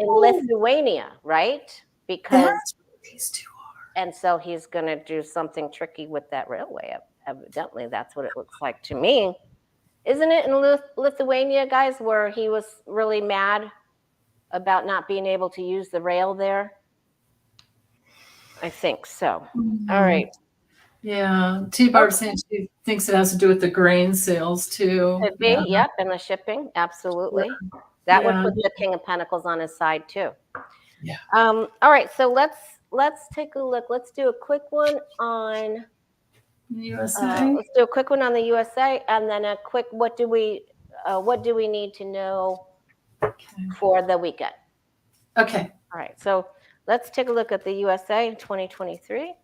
Lithuania, right? Because that's what these two are. And so he's going to do something tricky with that railway, evidently that's what it looks like to me. Isn't it in Lithuania, guys, where he was really mad about not being able to use the rail there? I think so. All right. Yeah. T-Barb saying she thinks it has to do with the grain sales too. Could be, yep, and the shipping, absolutely. That would put the King of Pentacles on his side too. Yeah. All right, so let's take a look. Let's do a quick one on USA. let's do a quick one on the USA, and then a quick what do we need to know for the weekend? Okay. All right, so let's take a look at the USA in 2023.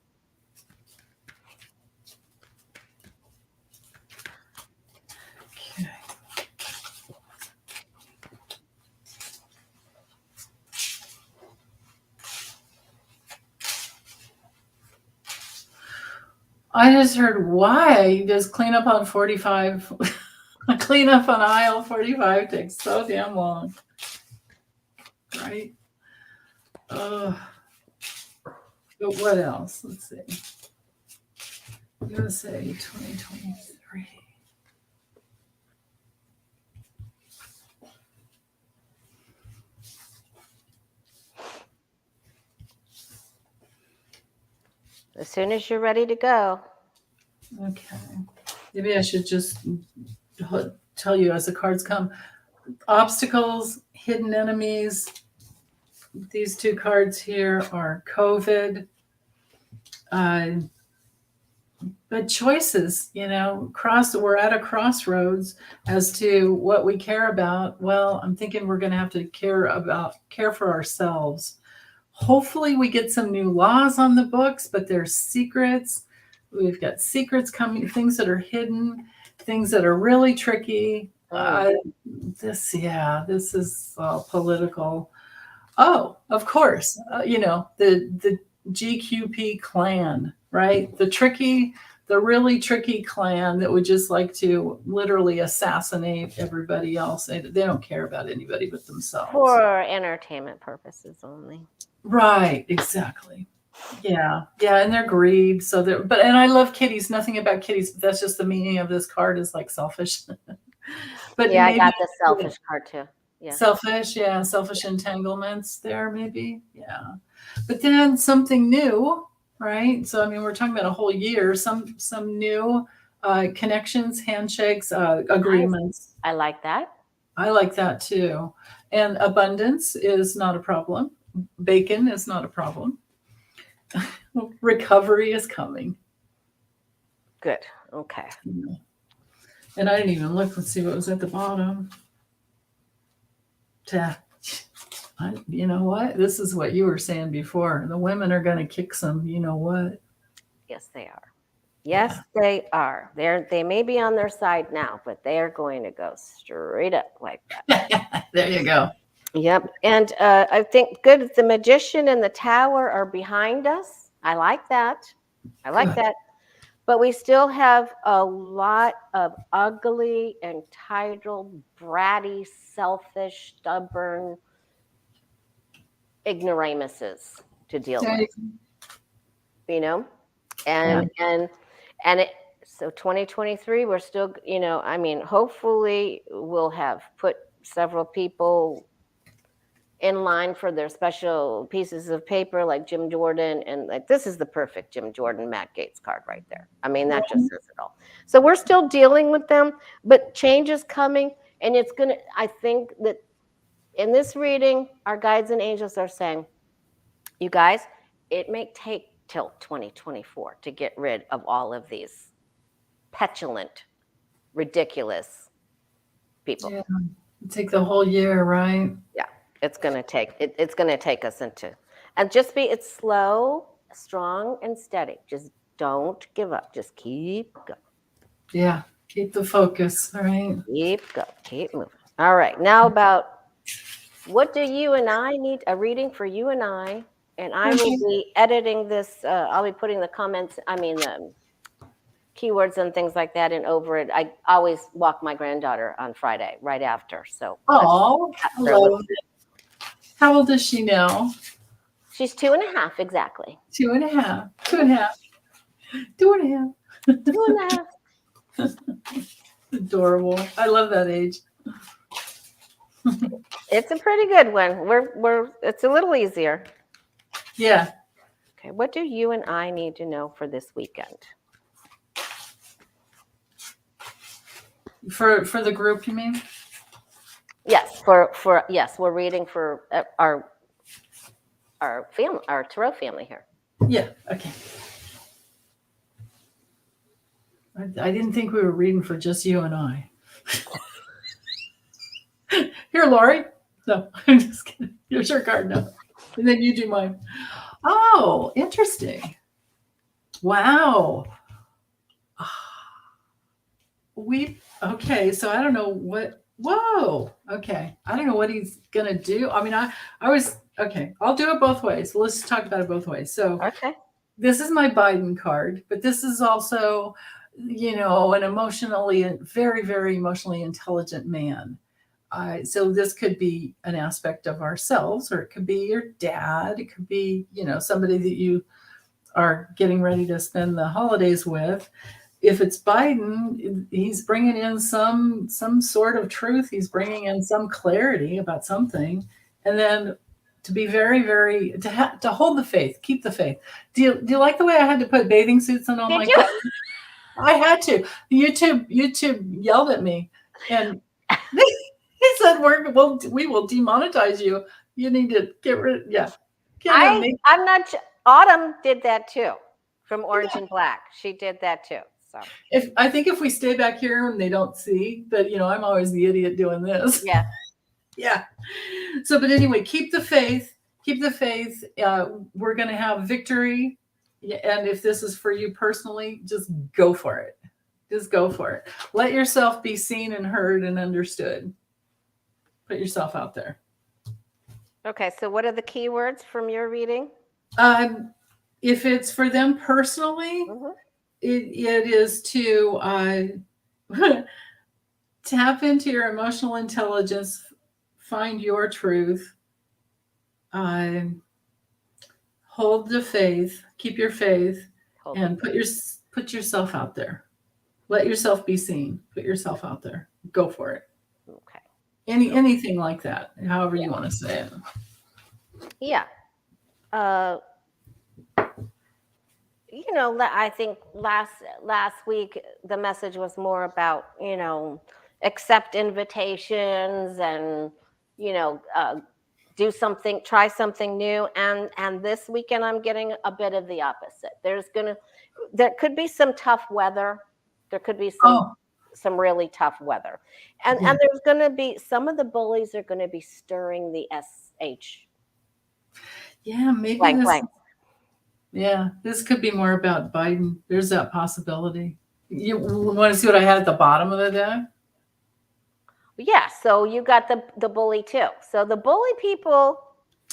Okay. I just heard, why does cleanup on 45, cleanup on aisle 45 takes so damn long, right? But what else? Let's see. USA 2023. As soon as you're ready to go. Okay. Maybe I should just tell you as the cards come. Obstacles, hidden enemies. These two cards here are COVID. But choices, we're at a crossroads as to what we care about. Well, I'm thinking we're going to have to care for ourselves. Hopefully we get some new laws on the books, but there's secrets. We've got secrets coming, things that are hidden, things that are really tricky. This is political. Oh, of course, the GQP clan, right? The really tricky clan that would just like to literally assassinate everybody else. They don't care about anybody but themselves. For entertainment purposes only. Right, exactly. Yeah, and their greed. And I love kitties. Nothing about kitties, but that's just the meaning of this card is like selfish. But yeah, I got the selfish card too. Yeah. Selfish entanglements there, maybe. Yeah. But then something new, right? So I mean, we're talking about a whole year, some new connections, handshakes, agreements. I like that. I like that too. And abundance is not a problem. Bacon is not a problem. Recovery is coming. Good. Okay. And I didn't even look. Let's see what was at the bottom. You know what? This is what you were saying before. The women are going to kick some. You know what? Yes, they are. Yes, they are. They may be on their side now, but they are going to go straight up like that. There you go. Yep. And I think good. The Magician and the Tower are behind us. I like that. That. But we still have a lot of ugly, entitled, bratty, selfish, stubborn ignoramuses to deal with. And it, so 2023, we're still, hopefully we'll have put several people in line for their special pieces of paper, like Jim Jordan, and like this is the perfect Jim Jordan, Matt Gaetz card right there. I mean, that just says it all. So we're still dealing with them, but change is coming, and I think that in this reading, our guides and angels are saying, you guys, it may take till 2024 to get rid of all of these petulant, ridiculous people. Yeah, take the whole year, right? Yeah. It's going to take us into, and just it's slow, strong, and steady. Just don't give up. Just keep going. Yeah. Keep the focus. All right. Keep going. Keep moving. All right. Now about what do you and I need a reading for you and I will be editing this. I'll be putting the comments, the keywords and things like that in over it. I always walk my granddaughter on Friday right after. So. Oh, how old is she now? She's 2.5, exactly. 2.5. 2.5. 2.5. Adorable. I love that age. It's a pretty good one. It's a little easier. Yeah. Okay, what do you and I need to know for this weekend? For the group, you mean? Yes, yes, we're reading for our family, our tarot family here. Yeah. Okay. I didn't think we were reading for just you and I. Here, Lori. No, I'm just kidding. Here's your card now. And then you do mine. Oh, interesting. Wow. Okay, so I don't know what, whoa. Okay. I don't know what he's going to do. I mean, okay, I'll do it both ways. Well, let's talk about it both ways. So, Okay. this is my Biden card, but this is also, an very, very emotionally intelligent man. So this could be an aspect of ourselves, or it could be your dad. It could be, somebody that you are getting ready to spend the holidays with. If it's Biden, he's bringing in some sort of truth. He's bringing in some clarity about something, and then to be very, very to hold the faith, keep the faith. Do you like the way I had to put bathing suits on all my cards? I had to. YouTube yelled at me, and he said, "We will demonetize you. You need to get rid." Yeah, I'm not. Autumn did that too, from Orange and Black. She did that too. So I think if we stay back here and they don't see that, I'm always the idiot doing this. Yeah. Yeah. So, but anyway, keep the faith. Keep the faith. We're going to have victory. And if this is for you personally, just go for it. Just go for it. Let yourself be seen and heard and understood. Put yourself out there. Okay. So what are the keywords from your reading? If it's for them personally, it is to tap into your emotional intelligence, find your truth, hold the faith, keep your faith, and put yourself out there. Let yourself be seen. Put yourself out there. Go for it. Okay. Anything like that, however you want to say it. Yeah. I think last week the message was more about, accept invitations and, do something, try something new. And this weekend I'm getting a bit of the opposite. There could be some tough weather. There could be some really tough weather. And there's going to be, some of the bullies are going to be stirring the SH. Yeah, maybe blank. Yeah, this could be more about Biden. There's that possibility. You want to see what I had at the bottom of the deck? Yeah, so you got the bully too. So the bully people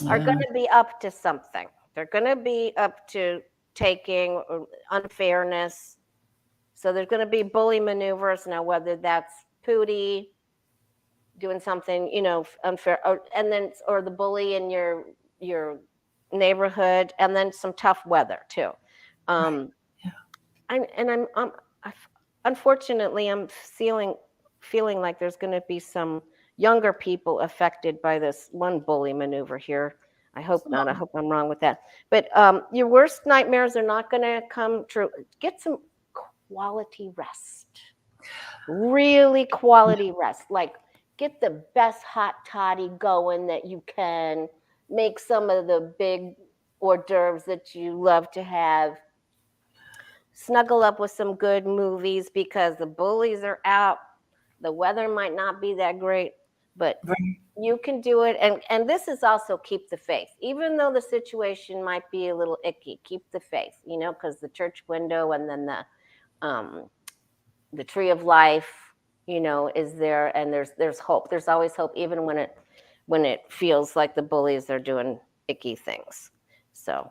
are going to be up to something. They're going to be up to taking unfairness. So there's going to be bully maneuvers. Now, whether that's Pootie doing something, unfair, or the bully in your neighborhood, and then some tough weather too. Unfortunately, I'm feeling like there's going to be some younger people affected by this one bully maneuver here. I hope not. I hope I'm wrong with that. But your worst nightmares are not going to come true. Get some quality rest. Really quality rest. Like, get the best hot toddy going that you can. Make some of the big hors d'oeuvres that you love to have. Snuggle up with some good movies because the bullies are out. The weather might not be that great, but you can do it. And this is also keep the faith. Even though the situation might be a little icky, keep the faith, because the church window and then the tree of life, is there, and there's hope. There's always hope, even when it feels like the bullies are doing icky things. So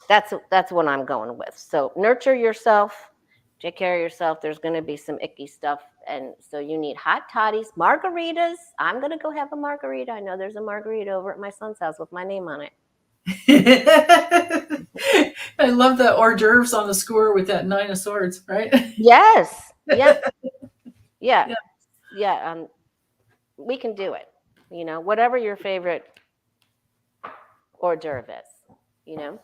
that's what I'm going with. So nurture yourself, take care of yourself. There's going to be some icky stuff, and so you need hot toddies, margaritas. I'm going to go have a margarita. I know there's a margarita over at my son's house with my name on it. I love the hors d'oeuvres on the skewer with that 9 of swords, right? Yes. Yeah. Yeah. Yeah. Yeah. We can do it. Whatever your favorite hors d'oeuvre is, you know,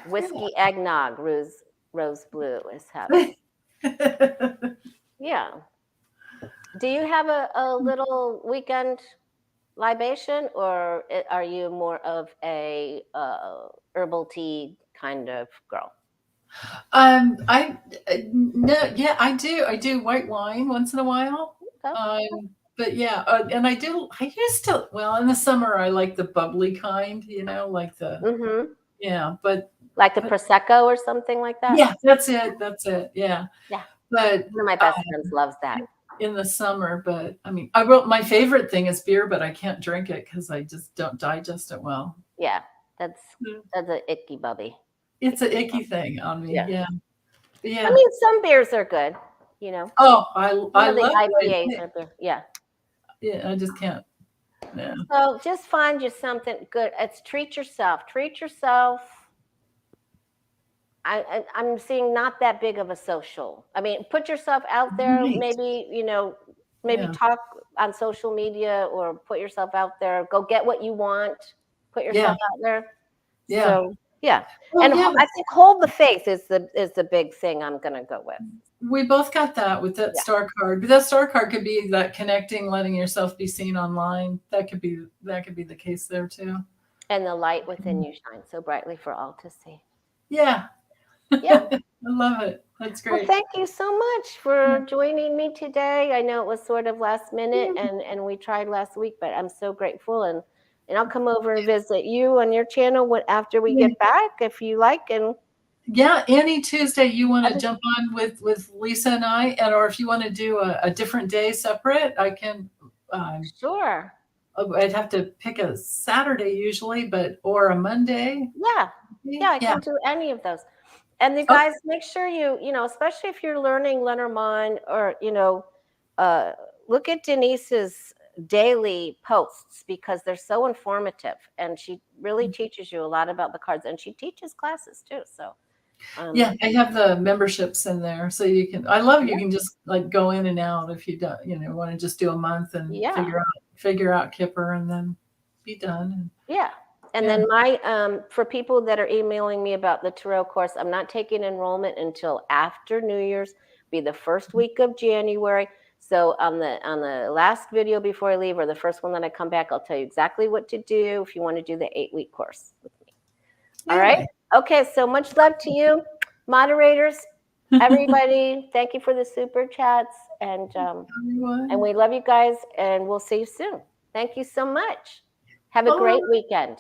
whiskey eggnog, rose blue is heaven. Yeah. Do you have a little weekend libation, or are you more of a herbal tea kind of girl? I no, yeah, I do white wine once in a while. Okay. But yeah, and I used to, well, in the summer, I like the bubbly kind, like Mm-hmm. but, Like the but prosecco or something like that. yeah, that's it. Yeah. Yeah. But One of my best friends loves that. in the summer, but I mean, I wrote my favorite thing is beer, but I can't drink it because I just don't digest it well. Yeah. That's Mm. that's an icky bubby. It's an Icky icky bubby. thing on me. Yeah. Yeah. But I yeah. mean, some beers are good. You know, Oh, some I of the love what I IPAs pick. are good. Yeah. Yeah, I just can't. Yeah. So just find you something good. It's treat yourself. Treat yourself. I'm seeing not that big of a social. I mean, put yourself out there. Right. Maybe Yeah. talk on social media or put yourself out there. Go get what you want. Put Yeah. yourself out there. Yeah. So yeah, Well, and yeah, I think hold the faith is the big thing I'm gonna go with. we both got that with that Yeah, star card. But that star card could be that connecting, letting yourself be seen online. That could be the case there too. and the light within you shines so brightly for all to see. Yeah. Yeah. I love it. That's Well, great. thank you so much Yeah. for joining me today. I know it was sort of last minute Yeah. and we tried last week, but I'm so grateful and I'll come over and visit you on your channel after we Yeah. get back if you like. And Yeah, any Tuesday you want I to just, jump on with Lisa and I, or if you want to do a different day separate, I can. Um, sure. I'd have to pick a Saturday usually, or a Monday. Yeah. Yeah, I Yeah. can do any of those. And you Oh, guys make sure especially if you're learning Lenormand or, uh, look at Denise's daily posts because they're so informative and she really teaches you a lot about the cards and she teaches classes too. So, yeah, I have the memberships in there, so you can. I love you yeah, can just like go in and out if you don't, want to just do a month and yeah, figure out Kipper and then be done. And yeah. And yeah. then for people that are emailing me about the tarot course, I'm not taking enrollment until after New Year's, be the first week of January. So on the last video before I leave, or the first one that I come back, I'll tell you exactly what to do if you want to do the 8-week course with me. All right. Yay. Okay. So much love to you, moderators, everybody. Thank you for the super chats, and Everyone. we love you guys, and we'll see you soon. Thank you so much. Have a Bye. great weekend.